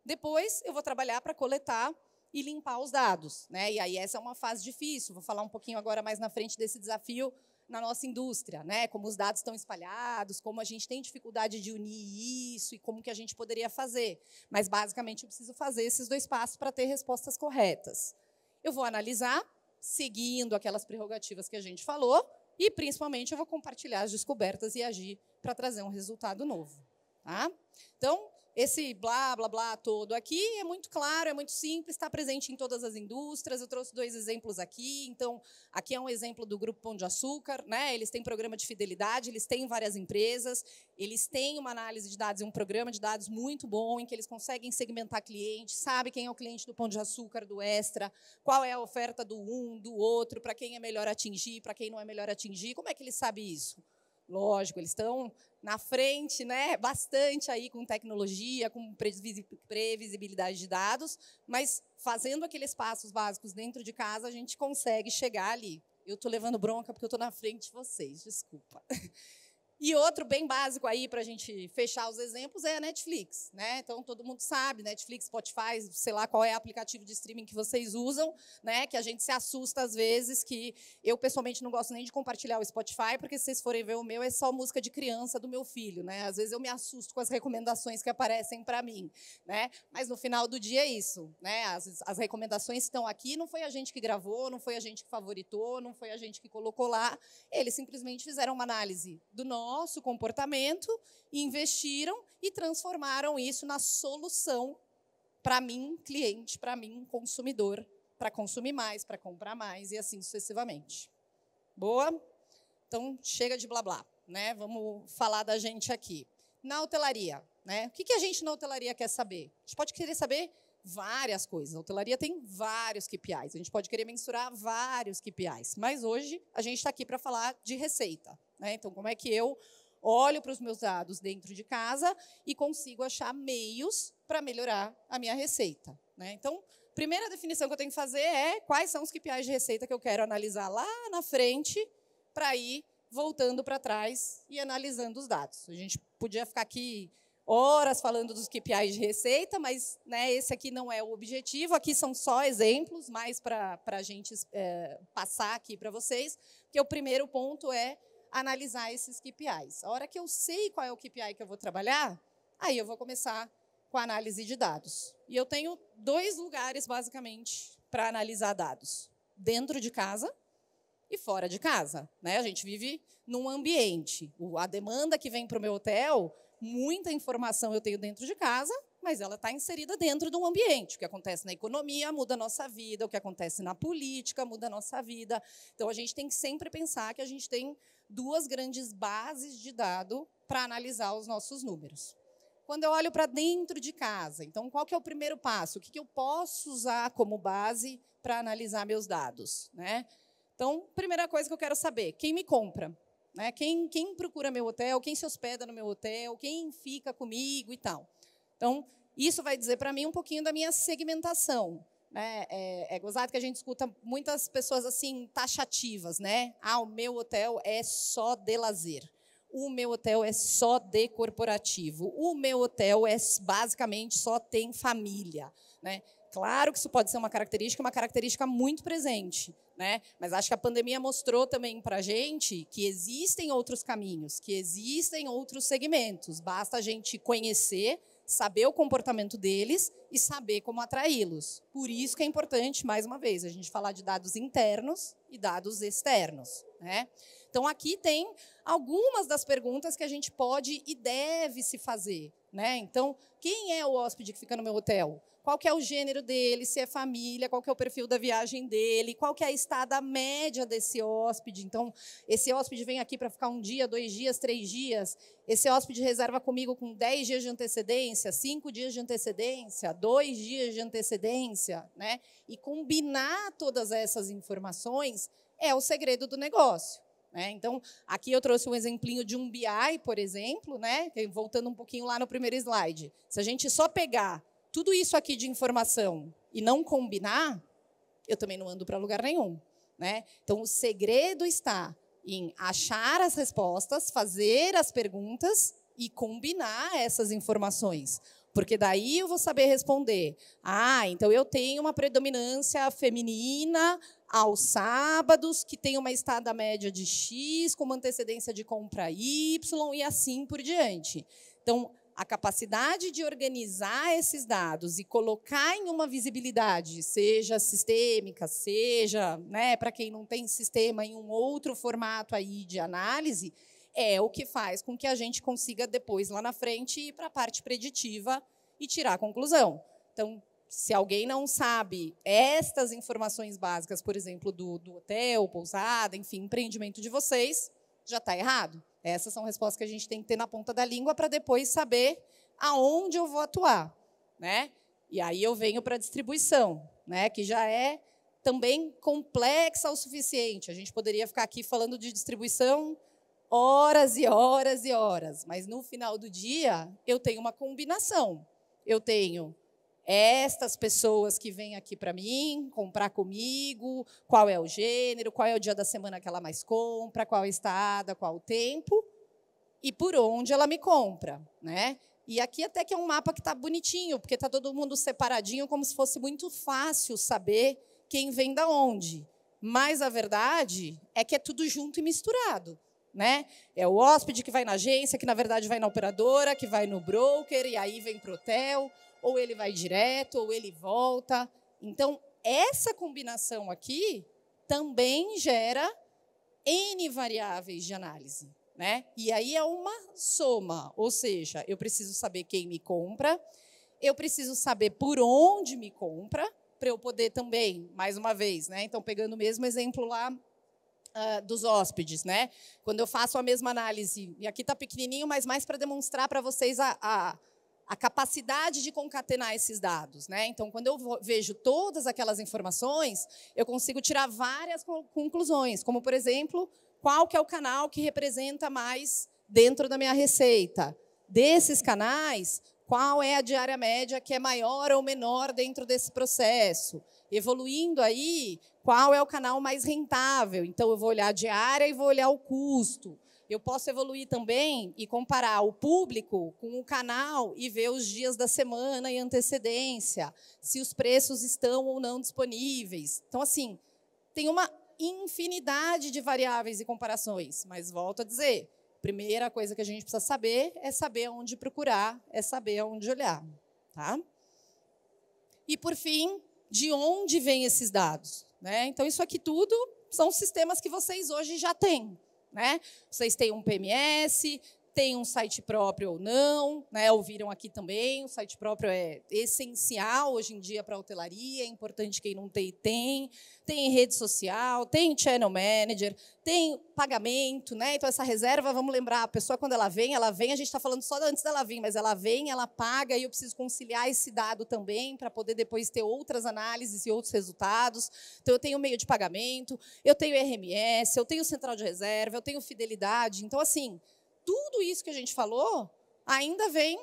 [SPEAKER 6] Depois, eu vou trabalhar para coletar e limpar os dados. Né? E aí, essa é uma fase difícil. Vou falar um pouquinho agora mais na frente desse desafio na nossa indústria, né? Como os dados estão espalhados, como a gente tem dificuldade de unir isso e como que a gente poderia fazer. Mas, basicamente, eu preciso fazer esses dois passos para ter respostas corretas. Eu vou analisar, seguindo aquelas prerrogativas que a gente falou, e, principalmente, eu vou compartilhar as descobertas e agir para trazer um resultado novo. Tá? Então, esse blá, blá, blá todo aqui é muito claro, é muito simples, está presente em todas as indústrias. Eu trouxe 2 exemplos aqui. Então, aqui é um exemplo do Grupo Pão de Açúcar. Né? Eles têm programa de fidelidade, eles têm várias empresas, eles têm uma análise de dados e um programa de dados muito bom, em que eles conseguem segmentar clientes, sabe quem é o cliente do Pão de Açúcar, do Extra, qual é a oferta do um, do outro, para quem é melhor atingir, para quem não é melhor atingir. Como é que eles sabem isso? Lógico, eles estão na frente, né, bastante aí com tecnologia, com previsibilidade de dados, mas fazendo aqueles passos básicos dentro de casa, a gente consegue chegar ali. Eu estou levando bronca porque eu estou na frente de vocês, desculpa. E outro bem básico aí para a gente fechar os exemplos é a Netflix. Né? Então, todo mundo sabe, Netflix, Spotify, sei lá qual é o aplicativo de streaming que vocês usam, né? Que a gente se assusta às vezes, que eu, pessoalmente, não gosto nem de compartilhar o Spotify, porque se vocês forem ver o meu, é só música de criança do meu filho. Né? Às vezes eu me assusto com as recomendações que aparecem para mim. Né? Mas, no final do dia, é isso. Né? As recomendações estão aqui, não foi a gente que gravou, não foi a gente que favoritou, não foi a gente que colocou lá. Eles simplesmente fizeram uma análise do nosso comportamento, investiram e transformaram isso na solução para mim, cliente, para mim, consumidor, para consumir mais, para comprar mais e assim sucessivamente. Boa? Então, chega de blá blá, né? Vamos falar da gente aqui. Na hotelaria, né? O que a gente na hotelaria quer saber? A gente pode querer saber várias coisas. A hotelaria tem vários KPIs. A gente pode querer mensurar vários KPIs. Mas hoje a gente está aqui para falar de receita, né? Então, como é que eu olho para os meus dados dentro de casa e consigo achar meios para melhorar a minha receita, né? Então, primeira definição que eu tenho que fazer é quais são os KPIs de receita que eu quero analisar lá na frente para ir voltando para trás e analisando os dados. A gente podia ficar aqui horas falando dos KPIs de receita, mas, né, esse aqui não é o objetivo. Aqui são só exemplos, mais para a gente passar aqui para vocês, porque o primeiro ponto é analisar esses KPIs. A hora que eu sei qual é o KPI que eu vou trabalhar, aí eu vou começar com a análise de dados. E eu tenho 2 lugares, basicamente, para analisar dados. Dentro de casa e fora de casa, né? A gente vive num ambiente. A demanda que vem para o meu hotel, muita informação eu tenho dentro de casa, mas ela está inserida dentro de um ambiente. O que acontece na economia muda a nossa vida, o que acontece na política muda a nossa vida. Então, a gente tem que sempre pensar que a gente tem 2 grandes bases de dado para analisar os nossos números. Quando eu olho para dentro de casa, então, qual que é o primeiro passo? O que eu posso usar como base para analisar meus dados, né? Então, primeira coisa que eu quero saber, quem me compra? Né? Quem procura meu hotel, quem se hospeda no meu hotel, quem fica comigo e tal. Então, isso vai dizer para mim um pouquinho da minha segmentação, né? É gozado que a gente escuta muitas pessoas assim taxativas, né? Ah, o meu hotel é só de lazer. O meu hotel é só de corporativo. O meu hotel basicamente só tem família, né? Claro que isso pode ser uma característica muito presente, né? Mas acho que a pandemia mostrou também para a gente que existem outros caminhos, que existem outros segmentos. Basta a gente conhecer, saber o comportamento deles e saber como atraí-los. Por isso que é importante, mais uma vez, a gente falar de dados internos e dados externos, né? Então, aqui tem algumas das perguntas que a gente pode e deve se fazer, né? Então, quem é o hóspede que fica no meu hotel? Qual que é o gênero dele, se é família, qual que é o perfil da viagem dele, qual que é a estada média desse hóspede. Então, esse hóspede vem aqui para ficar 1 dia, 2 dias, 3 dias. Esse hóspede reserva comigo com 10 dias de antecedência, 5 dias de antecedência, 2 dias de antecedência, né? E combinar todas essas informações é o segredo do negócio, né? Então, aqui eu trouxe um exemplinho de um BI, por exemplo, né? Voltando um pouquinho lá no primeiro slide. Se a gente só pegar tudo isso aqui de informação e não combinar, eu também não ando para lugar nenhum, né? Então, o segredo está em achar as respostas, fazer as perguntas e combinar essas informações. Porque daí eu vou saber responder. Ah, então eu tenho uma predominância feminina aos sábados, que tem uma estada média de X, com uma antecedência de compra Y, e assim por diante. Então, a capacidade de organizar esses dados e colocar em uma visibilidade, seja sistêmica, seja, né, para quem não tem sistema, em um outro formato aí de análise, é o que faz com que a gente consiga depois, lá na frente, ir para a parte preditiva e tirar a conclusão. Então, se alguém não sabe estas informações básicas, por exemplo, do hotel, pousada, enfim, empreendimento de vocês, já está errado. Essas são respostas que a gente tem que ter na ponta da língua para depois saber aonde eu vou atuar, né? E aí eu venho para a distribuição, né? Que já é também complexa o suficiente. A gente poderia ficar aqui falando de distribuição horas e horas e horas, mas no final do dia eu tenho uma combinação. Eu tenho estas pessoas que vêm aqui para mim, comprar comigo, qual é o gênero, qual é o dia da semana que ela mais compra, qual a estada, qual o tempo, e por onde ela me compra, né? E aqui até que é um mapa que está bonitinho, porque está todo mundo separadinho, como se fosse muito fácil saber quem vem da onde. Mas a verdade é que é tudo junto e misturado, né? É o hóspede que vai na agência, que na verdade vai na operadora, que vai no broker, e aí vem para o hotel, ou ele vai direto, ou ele volta. Então, essa combinação aqui também gera N variáveis de análise, né? E aí é uma soma, ou seja, eu preciso saber quem me compra, eu preciso saber por onde me compra, para eu poder também, mais uma vez, né? Então, pegando o mesmo exemplo lá dos hóspedes, né? Quando eu faço a mesma análise, e aqui está pequenininho, mas mais para demonstrar para vocês a capacidade de concatenar esses dados, né? Então, quando eu vejo todas aquelas informações, eu consigo tirar várias conclusões, como, por exemplo, qual que é o canal que representa mais dentro da minha receita. Desses canais, qual é a diária média que é maior ou menor dentro desse processo. Evoluindo aí, qual é o canal mais rentável. Então, eu vou olhar a diária e vou olhar o custo. Eu posso evoluir também e comparar o público com o canal e ver os dias da semana e antecedência, se os preços estão ou não disponíveis. Então, assim, tem uma infinidade de variáveis e comparações, mas volto a dizer, a primeira coisa que a gente precisa saber é saber onde procurar, é saber onde olhar. Tá? E, por fim, de onde vêm esses dados? Né? Então, isso aqui tudo são sistemas que vocês hoje já têm. Né? Vocês têm um PMS, têm um site próprio ou não, né? Ouviram aqui também, o site próprio é essencial hoje em dia para a hotelaria, é importante quem não tem rede social, tem channel manager, tem pagamento, né? Então essa reserva, vamos lembrar, a pessoa quando ela vem, a gente está falando só antes dela vir, mas ela vem, ela paga e eu preciso conciliar esse dado também para poder depois ter outras análises e outros resultados. Então eu tenho meio de pagamento, eu tenho RMS, eu tenho central de reserva, eu tenho fidelidade. Então assim, tudo isso que a gente falou ainda vem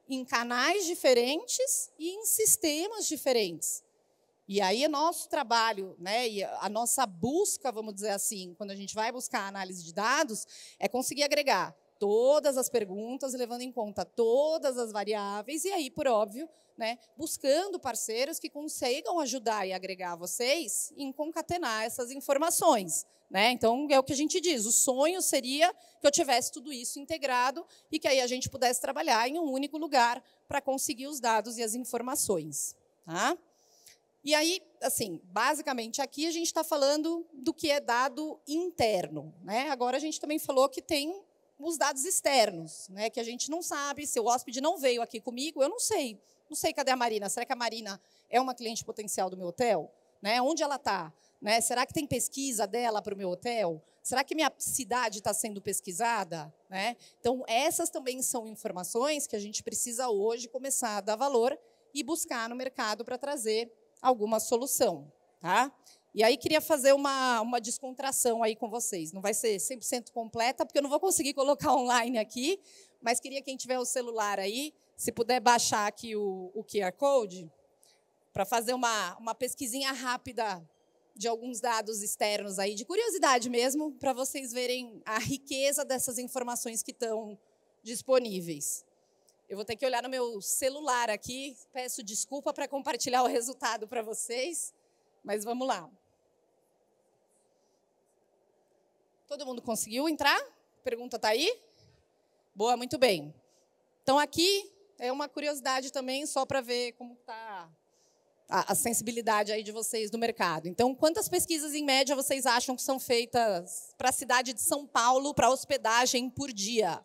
[SPEAKER 6] em canais diferentes e em sistemas diferentes. E aí o nosso trabalho, né, e a nossa busca, vamos dizer assim, quando a gente vai buscar a análise de dados, é conseguir agregar todas as perguntas, levando em conta todas as variáveis, e aí, por óbvio, né, buscando parceiros que consigam ajudar e agregar vocês em concatenar essas informações. Né? Então, é o que a gente diz, o sonho seria que eu tivesse tudo isso integrado e que aí a gente pudesse trabalhar em um único lugar para conseguir os dados e as informações. Tá? E aí, assim, basicamente, aqui a gente está falando do que é dado interno. Né? Agora, a gente também falou que tem os dados externos, né? Que a gente não sabe, se o hóspede não veio aqui comigo, eu não sei. Não sei cadê a Marina. Será que a Marina é uma cliente potencial do meu hotel? Né? Onde ela está? Né? Será que tem pesquisa dela para o meu hotel? Será que minha cidade está sendo pesquisada? Né? Então, essas também são informações que a gente precisa hoje começar a dar valor e buscar no mercado para trazer alguma solução. Tá? E aí, queria fazer uma descontração aí com vocês. Não vai ser 100% completa, porque eu não vou conseguir colocar online aqui, mas queria quem tiver o celular aí, se puder baixar aqui o QR Code, para fazer uma pesquisinha rápida de alguns dados externos aí, de curiosidade mesmo, para vocês verem a riqueza dessas informações que estão disponíveis. Eu vou ter que olhar no meu celular aqui, peço desculpa para compartilhar o resultado para vocês, mas vamos lá. Todo mundo conseguiu entrar? A pergunta está aí? Boa, muito bem. Então, aqui é uma curiosidade também, só para ver como está a sensibilidade aí de vocês do mercado. Então, quantas pesquisas, em média, vocês acham que são feitas para a cidade de São Paulo para hospedagem por dia?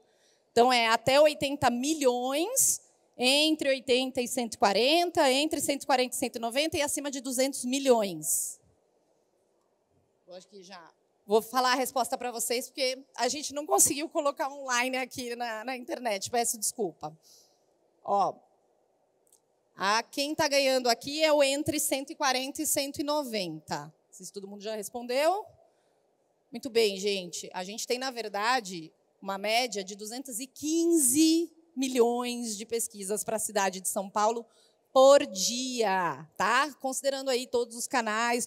[SPEAKER 6] Então, é até 80 milhões, entre 80 e 140, entre 140 e 190 e acima de 200 milhões. Eu acho que já vou falar a resposta para vocês, porque a gente não conseguiu colocar online aqui na internet, peço desculpa. Ó, quem está ganhando aqui é o entre 140 e 190. Se todo mundo já respondeu? Muito bem, gente. A gente tem, na verdade, uma média de 215 milhões de pesquisas para a cidade de São Paulo por dia, tá? Considerando aí todos os canais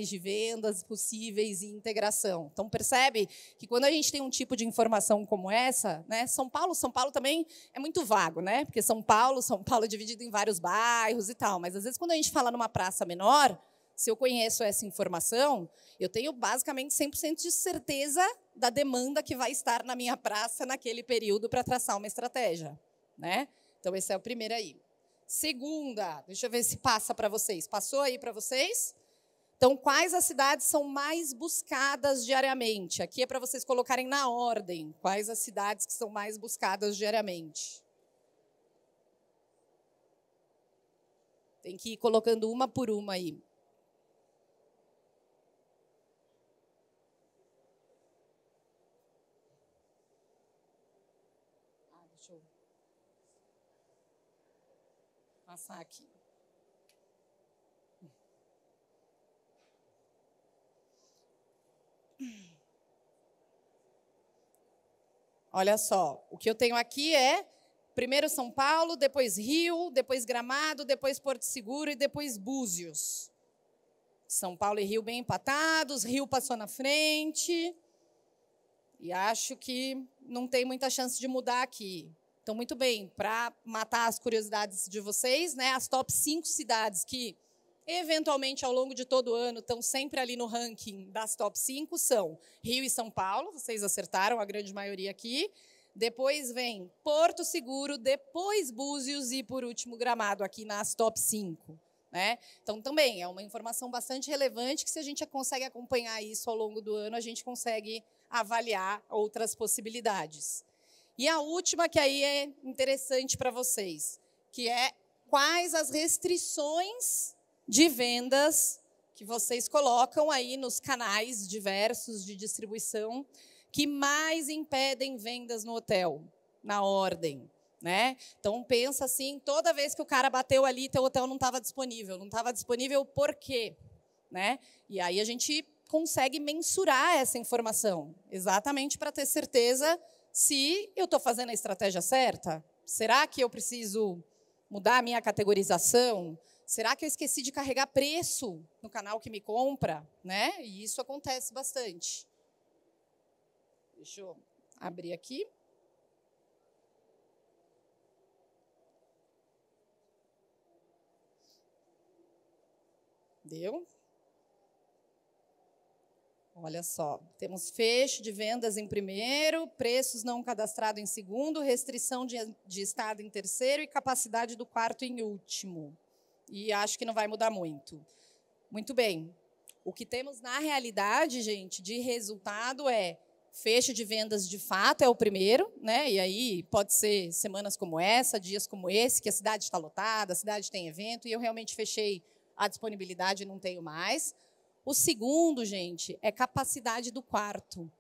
[SPEAKER 6] de vendas possíveis e integração. Então, percebe que quando a gente tem um tipo de informação como essa, né? São Paulo também é muito vago, né? Porque São Paulo é dividido em vários bairros e tal, mas às vezes quando a gente fala numa praça menor, se eu conheço essa informação, eu tenho basicamente 100% de certeza da demanda que vai estar na minha praça naquele período para traçar uma estratégia, né? Então, esse é o primeiro aí. Segunda, deixa eu ver se passa para vocês. Passou aí para vocês? Então, quais as cidades são mais buscadas diariamente? Aqui é para vocês colocarem na ordem. Quais as cidades que são mais buscadas diariamente? Tem que ir colocando uma por uma aí. passar aqui. Olha só, o que eu tenho aqui é primeiro São Paulo, depois Rio, depois Gramado, depois Porto Seguro e depois Búzios. São Paulo e Rio bem empatados, Rio passou na frente. E acho que não tem muita chance de mudar aqui. Então, muito bem, para matar as curiosidades de vocês, né, as top 5 cidades que, eventualmente, ao longo de todo o ano, estão sempre ali no ranking das top 5 são Rio e São Paulo, vocês acertaram a grande maioria aqui. Depois vem Porto Seguro, depois Búzios e, por último, Gramado, aqui nas top 5. Né? Então, também é uma informação bastante relevante que, se a gente consegue acompanhar isso ao longo do ano, a gente consegue avaliar outras possibilidades. E a última, que aí é interessante para vocês, que é quais as restrições de vendas que vocês colocam aí nos canais diversos de distribuição que mais impedem vendas no hotel, na ordem. Né? Então, pensa assim, toda vez que o cara bateu ali, teu hotel não estava disponível. Não estava disponível por quê? Né? E aí a gente consegue mensurar essa informação, exatamente para ter certeza se eu estou fazendo a estratégia certa. Será que eu preciso mudar a minha categorização? Será que eu esqueci de carregar preço no canal que me compra? Né? E isso acontece bastante. Deixa eu abrir aqui. Deu? Olha só, temos fecho de vendas em primeiro, preços não cadastrados em segundo, restrição de estado em terceiro e capacidade do quarto em último. E acho que não vai mudar muito. Muito bem. O que temos na realidade, gente, de resultado é fecho de vendas de fato é o primeiro, né? E aí pode ser semanas como essa, dias como esse, que a cidade está lotada, a cidade tem evento, e eu realmente fechei a disponibilidade e não tenho mais. O segundo, gente, é capacidade do quarto.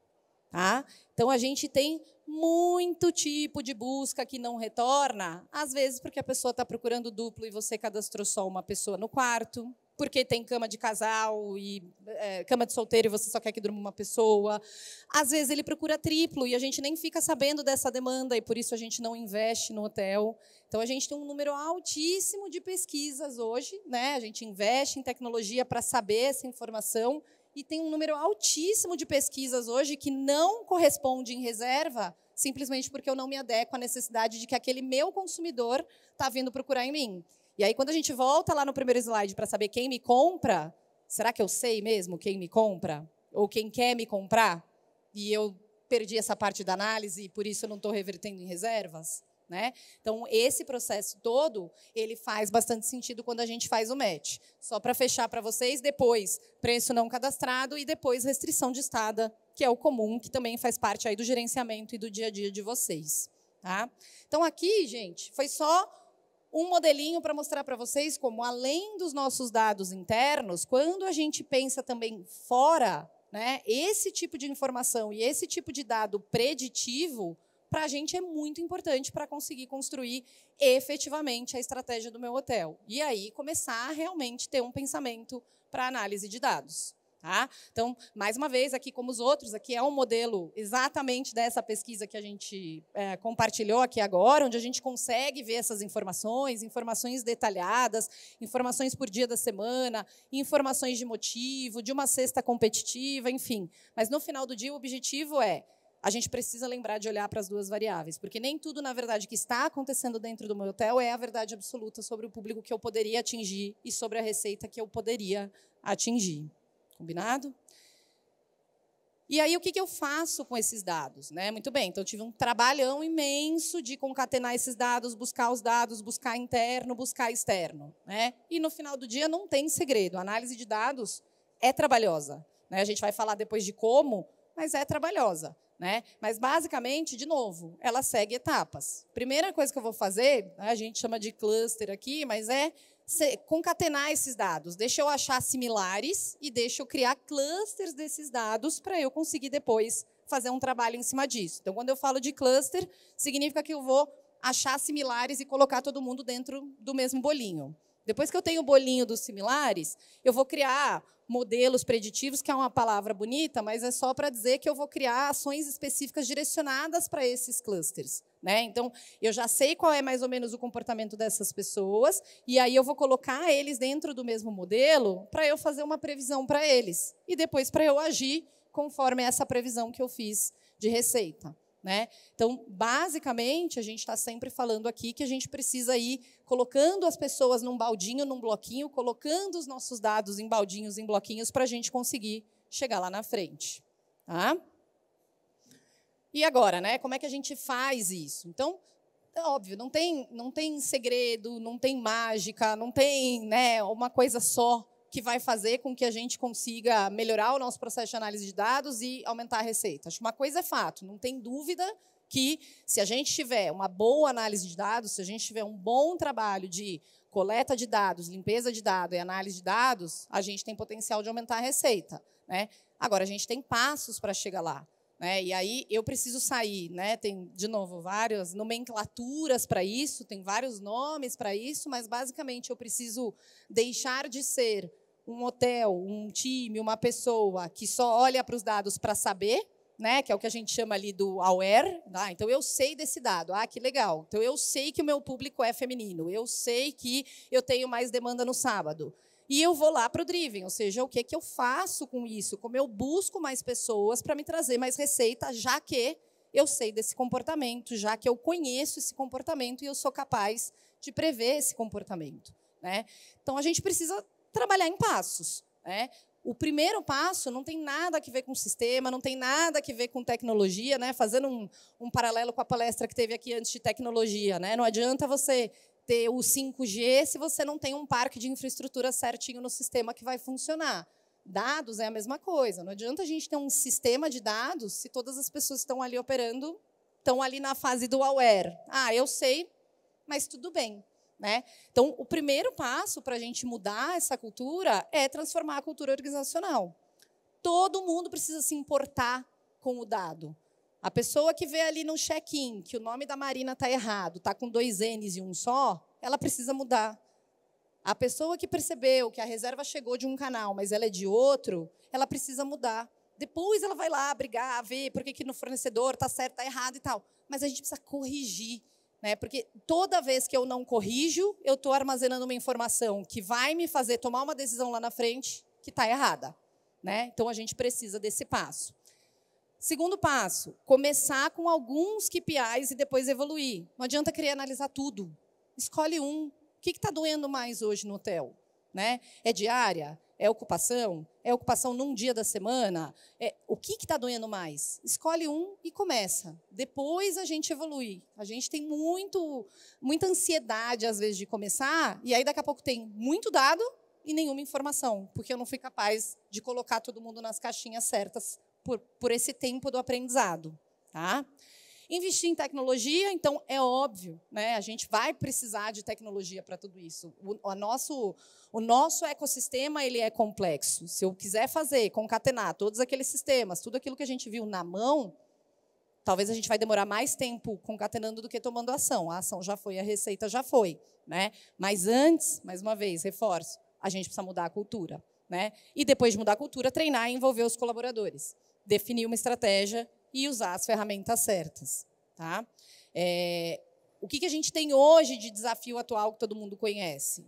[SPEAKER 6] Tá? Então, a gente tem muito tipo de busca que não retorna, às vezes porque a pessoa está procurando duplo e você cadastrou só uma pessoa no quarto, porque tem cama de casal e cama de solteiro e você só quer que durma uma pessoa. Às vezes ele procura triplo e a gente nem fica sabendo dessa demanda e por isso a gente não investe no hotel. Então, a gente tem um número altíssimo de pesquisas hoje, né? A gente investe em tecnologia para saber essa informação e tem um número altíssimo de pesquisas hoje que não corresponde em reserva simplesmente porque eu não me adequo à necessidade de que aquele meu consumidor está vindo procurar em mim. E aí, quando a gente volta lá no primeiro slide para saber quem me compra, será que eu sei mesmo quem me compra? Ou quem quer me comprar? E eu perdi essa parte da análise e, por isso, eu não estou revertendo em reservas? Né? Então, esse processo todo, ele faz bastante sentido quando a gente faz o match. Só para fechar para vocês, depois, preço não cadastrado e depois restrição de estada, que é o comum, que também faz parte aí do gerenciamento e do dia a dia de vocês. Tá? Então, aqui, gente, foi só um modelinho para mostrar para vocês como, além dos nossos dados internos, quando a gente pensa também fora, né, esse tipo de informação e esse tipo de dado preditivo, para a gente é muito importante para conseguir construir efetivamente a estratégia do meu hotel. E aí começar a realmente ter um pensamento para análise de dados. Tá? Então, mais uma vez, aqui como os outros, aqui é um modelo exatamente dessa pesquisa que a gente compartilhou aqui agora, onde a gente consegue ver essas informações, informações detalhadas, informações por dia da semana, informações de motivo, de uma cesta competitiva, enfim. Mas, no final do dia, o objetivo é a gente precisa lembrar de olhar para as duas variáveis, porque nem tudo, na verdade, que está acontecendo dentro do meu hotel é a verdade absoluta sobre o público que eu poderia atingir e sobre a receita que eu poderia atingir. Combinado? E aí, o que eu faço com esses dados? Né? Muito bem, então eu tive um trabalhão imenso de concatenar esses dados, buscar interno, buscar externo. Né? E, no final do dia, não tem segredo. A análise de dados é trabalhosa. Né? A gente vai falar depois de como, mas é trabalhosa. Né? Mas, basicamente, de novo, ela segue etapas. Primeira coisa que eu vou fazer, né, a gente chama de cluster aqui, mas é concatenar esses dados. Deixa eu achar similares e deixa eu criar clusters desses dados para eu conseguir depois fazer um trabalho em cima disso. Então, quando eu falo de cluster, significa que eu vou achar similares e colocar todo mundo dentro do mesmo bolinho. Depois que eu tenho o bolinho dos similares, eu vou criar modelos preditivos, que é uma palavra bonita, mas é só para dizer que eu vou criar ações específicas direcionadas para esses clusters, né? Então, eu já sei qual é mais ou menos o comportamento dessas pessoas, e aí eu vou colocar eles dentro do mesmo modelo para eu fazer uma previsão para eles, e depois para eu agir conforme essa previsão que eu fiz de receita. Né? Então, basicamente, a gente está sempre falando aqui que a gente precisa ir colocando as pessoas num baldinho, num bloquinho, colocando os nossos dados em baldinhos, em bloquinhos, para a gente conseguir chegar lá na frente. Tá? E agora, né? Como é que a gente faz isso? Então, é óbvio, não tem segredo, não tem mágica, não tem, né, uma coisa só que vai fazer com que a gente consiga melhorar o nosso processo de análise de dados e aumentar a receita. Acho que uma coisa é fato, não tem dúvida que, se a gente tiver uma boa análise de dados, se a gente tiver um bom trabalho de coleta de dados, limpeza de dados e análise de dados, a gente tem potencial de aumentar a receita. Né? Agora, a gente tem passos para chegar lá. Né? E aí eu preciso sair, né? Tem, de novo, várias nomenclaturas para isso, tem vários nomes para isso, mas, basicamente, eu preciso deixar de ser um hotel, um time, uma pessoa que só olha para os dados para saber, né? Que é o que a gente chama ali do aware. Tá? Então, eu sei desse dado. Ah, que legal. Então, eu sei que o meu público é feminino. Eu sei que eu tenho mais demanda no sábado. E eu vou lá para o driven, ou seja, o que eu faço com isso? Como eu busco mais pessoas para me trazer mais receita, já que eu sei desse comportamento, já que eu conheço esse comportamento e eu sou capaz de prever esse comportamento. Né? Então, a gente precisa trabalhar em passos. Né? O primeiro passo não tem nada a ver com sistema, não tem nada a ver com tecnologia. Né? Fazendo um paralelo com a palestra que teve aqui antes de tecnologia. Né? Não adianta você ter o 5G se você não tem um parque de infraestrutura certinho no sistema que vai funcionar. Dados é a mesma coisa. Não adianta a gente ter um sistema de dados se todas as pessoas que estão ali operando estão ali na fase do aware. Ah, eu sei, mas tudo bem. Né? Então, o primeiro passo para a gente mudar essa cultura é transformar a cultura organizacional. Todo mundo precisa se importar com o dado. A pessoa que vê ali no check-in que o nome da Marina está errado, está com 2 N's e um só, ela precisa mudar. A pessoa que percebeu que a reserva chegou de um canal, mas ela é de outro, ela precisa mudar. Depois ela vai lá brigar, ver por que no fornecedor está certo, está errado e tal. Mas a gente precisa corrigir. Né? Porque toda vez que eu não corrijo, eu estou armazenando uma informação que vai me fazer tomar uma decisão lá na frente que está errada. Né? Então, a gente precisa desse passo. Segundo passo, começar com alguns KPIs e depois evoluir. Não adianta querer analisar tudo. Escolhe um. O que está doendo mais hoje no hotel? Né? É diária? É ocupação? É ocupação num dia da semana? O que está doendo mais? Escolhe um e começa. Depois a gente evolui. A gente tem muita ansiedade, às vezes, de começar, e aí daqui a pouco tem muito dado e nenhuma informação, porque eu não fui capaz de colocar todo mundo nas caixinhas certas por esse tempo do aprendizado. Tá? Investir em tecnologia, então, é óbvio, né? A gente vai precisar de tecnologia para tudo isso. O nosso ecossistema ele é complexo. Se eu quiser concatenar todos aqueles sistemas, tudo aquilo que a gente viu na mão, talvez a gente vai demorar mais tempo concatenando do que tomando ação. A ação já foi, a receita já foi. Né? Mas antes, mais uma vez, reforço, a gente precisa mudar a cultura. Né? E depois de mudar a cultura, treinar e envolver os colaboradores. Definir uma estratégia e usar as ferramentas certas. Tá? O que a gente tem hoje de desafio atual que todo mundo conhece?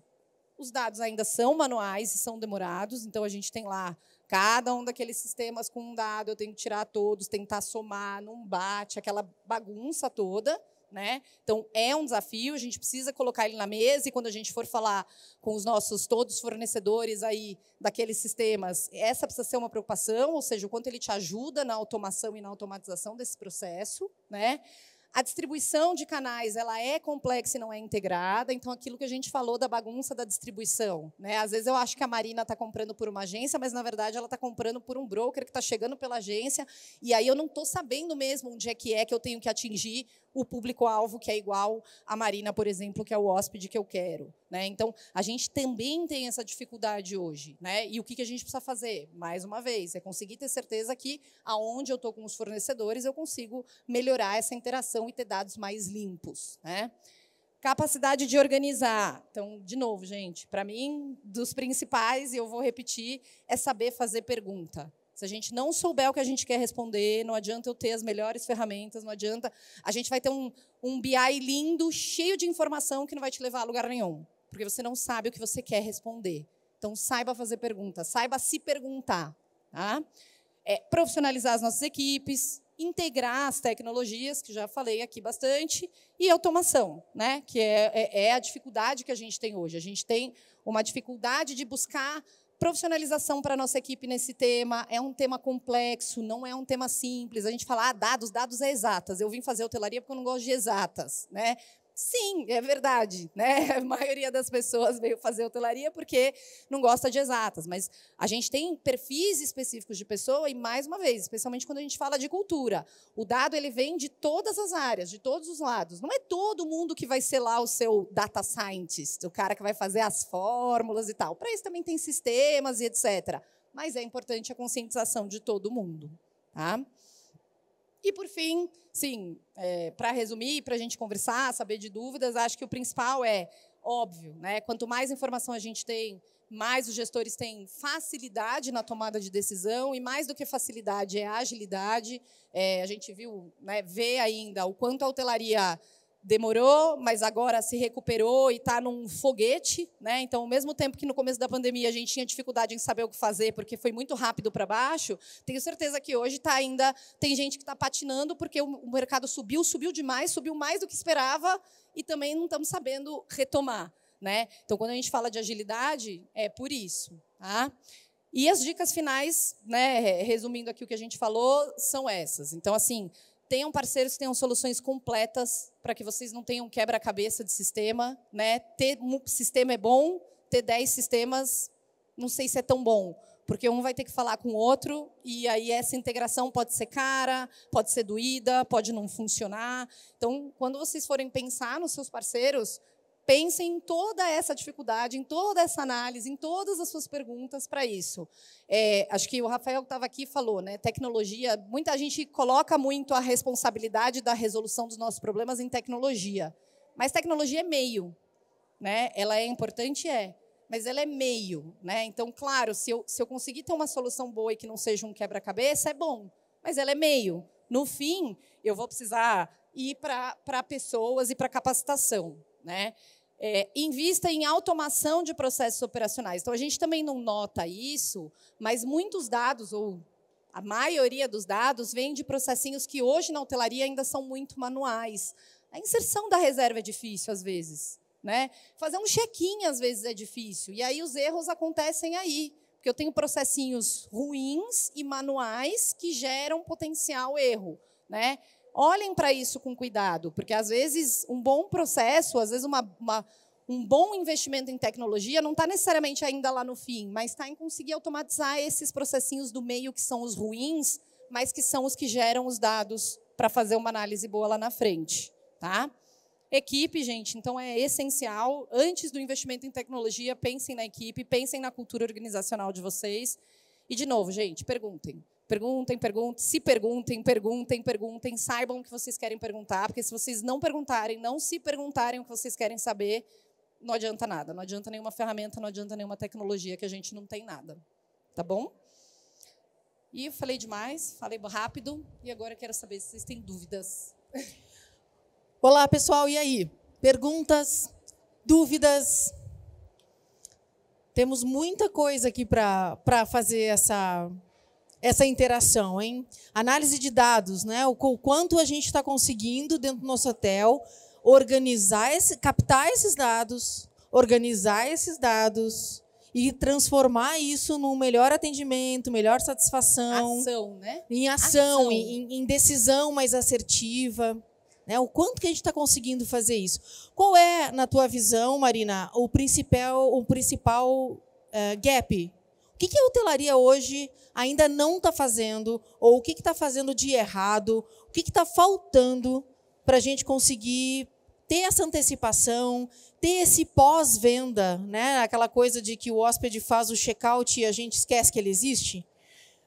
[SPEAKER 6] Os dados ainda são manuais e são demorados, então a gente tem lá cada um daqueles sistemas com um dado, eu tenho que tirar todos, tentar somar, não bate, aquela bagunça toda. Né? Então, é um desafio, a gente precisa colocar ele na mesa e quando a gente for falar com os nossos todos fornecedores aí daqueles sistemas, essa precisa ser uma preocupação, ou seja, o quanto ele te ajuda na automação e na automatização desse processo. Né? A distribuição de canais ela é complexa e não é integrada, então aquilo que a gente falou da bagunça da distribuição. Né? Às vezes eu acho que a Marina está comprando por uma agência, mas, na verdade, ela está comprando por um broker que está chegando pela agência, e aí eu não estou sabendo mesmo onde é que eu tenho que atingir o público-alvo que é igual a Marina, por exemplo, que é o hóspede que eu quero, né? Então, a gente também tem essa dificuldade hoje, né? E o que a gente precisa fazer? Mais uma vez, é conseguir ter certeza que, aonde eu estou com os fornecedores, eu consigo melhorar essa interação e ter dados mais limpos, né? Capacidade de organizar. Então, de novo, gente, para mim, dos principais, e eu vou repetir, é saber fazer pergunta. Se a gente não souber o que a gente quer responder, não adianta eu ter as melhores ferramentas, não adianta... A gente vai ter um BI lindo, cheio de informação, que não vai te levar a lugar nenhum, porque você não sabe o que você quer responder. Então, saiba fazer pergunta, saiba se perguntar. Tá? Profissionalizar as nossas equipes, integrar as tecnologias, que já falei aqui bastante, e automação, né? Que é a dificuldade que a gente tem hoje. A gente tem uma dificuldade de buscar profissionalização para a nossa equipe nesse tema. É um tema complexo, não é um tema simples. A gente fala, dados é exatas. Eu vim fazer hotelaria porque eu não gosto de exatas, né? Sim, é verdade, né? A maioria das pessoas veio fazer hotelaria porque não gosta de exatas, mas a gente tem perfis específicos de pessoa e, mais uma vez, especialmente quando a gente fala de cultura, o dado ele vem de todas as áreas, de todos os lados. Não é todo mundo que vai ser lá o seu data scientist, o cara que vai fazer as fórmulas e tal. Para isso também tem sistemas e etc. Mas é importante a conscientização de todo mundo, tá? E, por fim, sim, para resumir, para a gente conversar, saber de dúvidas, acho que o principal é óbvio, né? Quanto mais informação a gente tem, mais os gestores têm facilidade na tomada de decisão, e mais do que facilidade é agilidade. A gente viu, né, vê ainda o quanto a hotelaria demorou, mas agora se recuperou e está num foguete, né? Então, ao mesmo tempo que no começo da pandemia a gente tinha dificuldade em saber o que fazer, porque foi muito rápido para baixo, tenho certeza que hoje tem gente que está patinando porque o mercado subiu demais, subiu mais do que esperava, e também não estamos sabendo retomar, né? Então, quando a gente fala de agilidade, é por isso, tá? E as dicas finais, né, resumindo aqui o que a gente falou, são essas. Então, assim, tenham parceiros que tenham soluções completas para que vocês não tenham quebra-cabeça de sistema, né? Ter um sistema é bom, ter 10 sistemas, não sei se é tão bom, porque um vai ter que falar com o outro, e aí essa integração pode ser cara, pode ser doída, pode não funcionar. Então, quando vocês forem pensar nos seus parceiros, pensem em toda essa dificuldade, em toda essa análise, em todas as suas perguntas para isso. Acho que o Rafael que estava aqui falou, né? Tecnologia, muita gente coloca muito a responsabilidade da resolução dos nossos problemas em tecnologia. Mas tecnologia é meio, né? Ela é importante, mas ela é meio, né? Então, claro, se eu conseguir ter uma solução boa e que não seja um quebra-cabeça, é bom, mas ela é meio. No fim, eu vou precisar ir para pessoas e para capacitação, né? Invista em automação de processos operacionais. Então, a gente também não nota isso, mas muitos dados, ou a maioria dos dados, vem de processinhos que hoje na hotelaria ainda são muito manuais. A inserção da reserva é difícil, às vezes, né? Fazer um check-in, às vezes, é difícil. E aí os erros acontecem aí, porque eu tenho processinhos ruins e manuais que geram potencial erro, né? Olhem para isso com cuidado, porque, às vezes, um bom processo, às vezes, um bom investimento em tecnologia não está necessariamente ainda lá no fim, mas está em conseguir automatizar esses processinhos do meio que são os ruins, mas que são os que geram os dados para fazer uma análise boa lá na frente. Tá? Equipe, gente, então é essencial. Antes do investimento em tecnologia, pensem na equipe, pensem na cultura organizacional de vocês. E, de novo, gente, perguntem. Perguntem, se perguntem, saibam o que vocês querem perguntar, porque se vocês não perguntarem, não se perguntarem o que vocês querem saber, não adianta nada, não adianta nenhuma ferramenta, não adianta nenhuma tecnologia, que a gente não tem nada. Tá bom? E eu falei demais, falei rápido, e agora eu quero saber se vocês têm dúvidas.
[SPEAKER 3] Olá, pessoal, e aí? Perguntas? Dúvidas? Temos muita coisa aqui para fazer essa interação, hein? Análise de dados, né? O quanto a gente está conseguindo, dentro do nosso hotel, captar esses dados, organizar esses dados e transformar isso num melhor atendimento, melhor satisfação.
[SPEAKER 6] Ação, né?
[SPEAKER 3] Em ação. Em decisão mais assertiva. Né? O quanto que a gente está conseguindo fazer isso? Qual é, na tua visão, Marina, o principal gap? O que a hotelaria hoje ainda não está fazendo? Ou o que está fazendo de errado? O que está faltando para a gente conseguir ter essa antecipação, ter esse pós-venda, né? Aquela coisa de que o hóspede faz o check-out e a gente esquece que ele existe.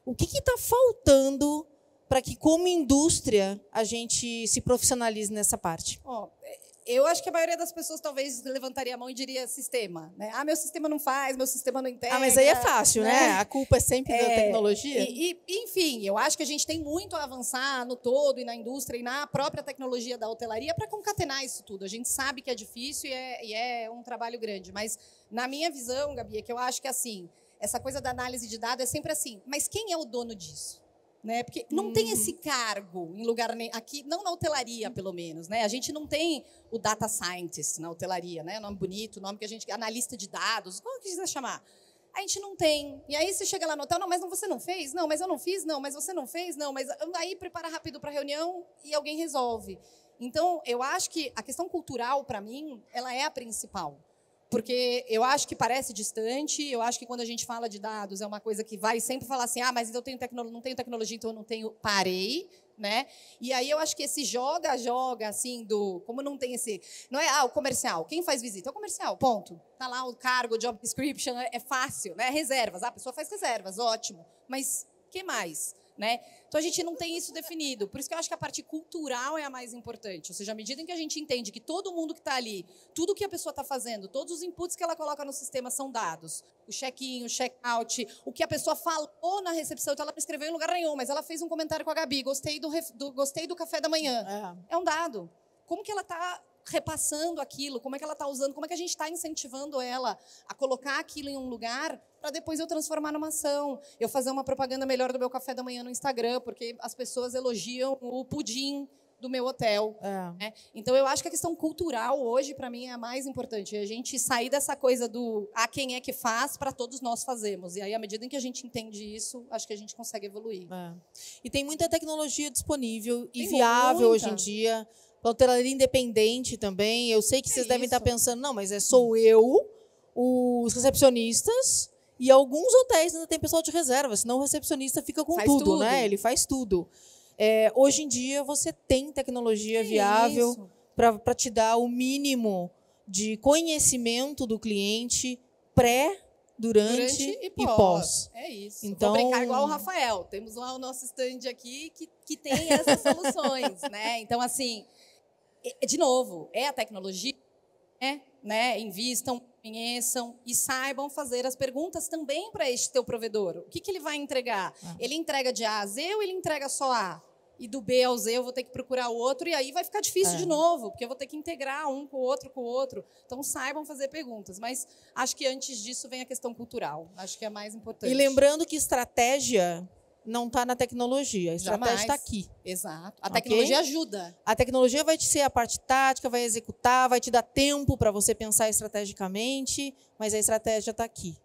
[SPEAKER 3] O que está faltando para que, como indústria, a gente se profissionalize nessa parte?
[SPEAKER 6] Eu acho que a maioria das pessoas talvez levantaria a mão e diria sistema, né? Meu sistema não faz, meu sistema não integra.
[SPEAKER 3] Mas aí é fácil, né? A culpa é sempre da tecnologia.
[SPEAKER 6] Enfim, eu acho que a gente tem muito a avançar no todo e na indústria e na própria tecnologia da hotelaria para concatenar isso tudo. A gente sabe que é difícil e é um trabalho grande, mas na minha visão, Gabi, é que eu acho que assim, essa coisa da análise de dados é sempre assim, mas quem é o dono disso? Né? Porque não tem esse cargo em lugar aqui, não na hotelaria, pelo menos, né? A gente não tem o data scientist na hotelaria, né? Nome bonito, nome que a gente analista de dados, como que quiser chamar. A gente não tem. E aí você chega lá no hotel, não, mas você não fez? Não, mas eu não fiz? Não, mas você não fez? Não, mas aí prepara rápido para a reunião e alguém resolve. Então, eu acho que a questão cultural, para mim, ela é a principal. Porque eu acho que parece distante, eu acho que quando a gente fala de dados é uma coisa que vai sempre falar assim, mas eu não tenho tecnologia, então eu não tenho, parei, né? E aí eu acho que esse joga, assim, como não tem esse... Não é, o comercial, quem faz visita? É o comercial, ponto. Tá lá o cargo, job description, é fácil, né? Reservas, a pessoa faz reservas, ótimo. Mas o que mais? Né? Então, a gente não tem isso definido. Por isso que eu acho que a parte cultural é a mais importante. Ou seja, à medida em que a gente entende que todo mundo que está ali, tudo que a pessoa está fazendo, todos os inputs que ela coloca no sistema são dados. O check-in, o check-out, o que a pessoa falou na recepção, então ela não escreveu em lugar nenhum, mas ela fez um comentário com a Gabi, gostei do café da manhã. É um dado. Como que ela está repassando aquilo, como é que ela está usando, como é que a gente está incentivando ela a colocar aquilo em um lugar para depois eu transformar numa ação, eu fazer uma propaganda melhor do meu café da manhã no Instagram, porque as pessoas elogiam o pudim do meu hotel. Né? Então, eu acho que a questão cultural hoje, para mim, é a mais importante. É a gente sair dessa coisa do quem é que faz para todos nós fazemos. E aí, à medida em que a gente entende isso, acho que a gente consegue evoluir.
[SPEAKER 3] E tem muita tecnologia disponível e viável hoje em dia. Hotelaria independente também. Eu sei que vocês devem estar pensando, não, mas sou eu, os recepcionistas e alguns hotéis ainda tem pessoal de reserva, senão o recepcionista fica com tudo, né? Ele faz tudo. Hoje em dia, você tem tecnologia viável para te dar o mínimo de conhecimento do cliente pré, durante e pós.
[SPEAKER 6] É isso.
[SPEAKER 3] Então,
[SPEAKER 6] vou brincar igual o Rafael. Temos lá o nosso stand aqui que tem essas soluções. Né? Então, assim, de novo, é a tecnologia, né? Invistam, conheçam e saibam fazer as perguntas também para este teu provedor. O que ele vai entregar? Ele entrega de A a Z ou ele entrega só A? E do B ao Z eu vou ter que procurar o outro e aí vai ficar difícil de novo, porque eu vou ter que integrar um com o outro. Então, saibam fazer perguntas. Mas acho que antes disso vem a questão cultural. Acho que é a mais importante.
[SPEAKER 3] E lembrando que estratégia não está na tecnologia. A estratégia está aqui.
[SPEAKER 6] Exato. A tecnologia ajuda.
[SPEAKER 3] A tecnologia vai te ser a parte tática, vai executar, vai te dar tempo para você pensar estrategicamente, mas a estratégia está aqui.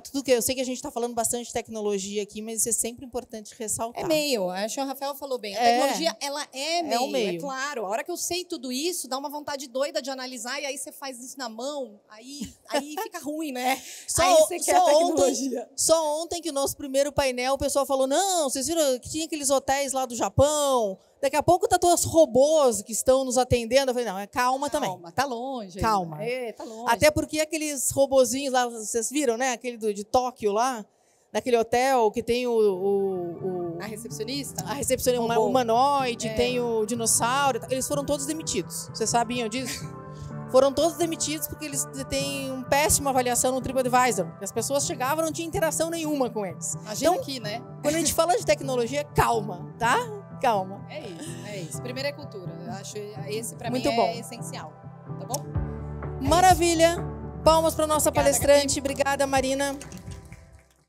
[SPEAKER 3] Tudo que eu sei que a gente está falando bastante de tecnologia aqui, mas isso é sempre importante ressaltar.
[SPEAKER 6] É meio, acho que o Rafael falou bem. A tecnologia, ela é meio,
[SPEAKER 3] meio.
[SPEAKER 6] É claro. A hora que eu sei tudo isso, dá uma vontade doida de analisar, e aí você faz isso na mão, aí fica ruim, né? Aí você quer a tecnologia.
[SPEAKER 3] Só ontem que o nosso primeiro painel, o pessoal falou, não, vocês viram que tinha aqueles hotéis lá do Japão, daqui a pouco tá todos os robôs que estão nos atendendo. Eu falei, não, calma também.
[SPEAKER 6] Calma, tá longe.
[SPEAKER 3] Calma.
[SPEAKER 6] Tá longe.
[SPEAKER 3] Até porque aqueles robozinhos lá, vocês viram, né? Aquele de Tóquio lá, naquele hotel que tem
[SPEAKER 6] a recepcionista?
[SPEAKER 3] A recepcionista, uma humanoide, tem o dinossauro. Eles foram todos demitidos. Vocês sabiam disso? Foram todos demitidos porque eles têm uma péssima avaliação no TripAdvisor. As pessoas chegavam e não tinha interação nenhuma com eles.
[SPEAKER 6] Imagina então, aqui, né?
[SPEAKER 3] Quando a gente fala de tecnologia, calma, tá? Calma.
[SPEAKER 6] É isso. Primeiro é cultura. Eu acho esse, para mim,
[SPEAKER 3] bom.
[SPEAKER 6] É essencial. Tá bom?
[SPEAKER 3] Maravilha. Palmas para nossa palestrante. Obrigada, Marina.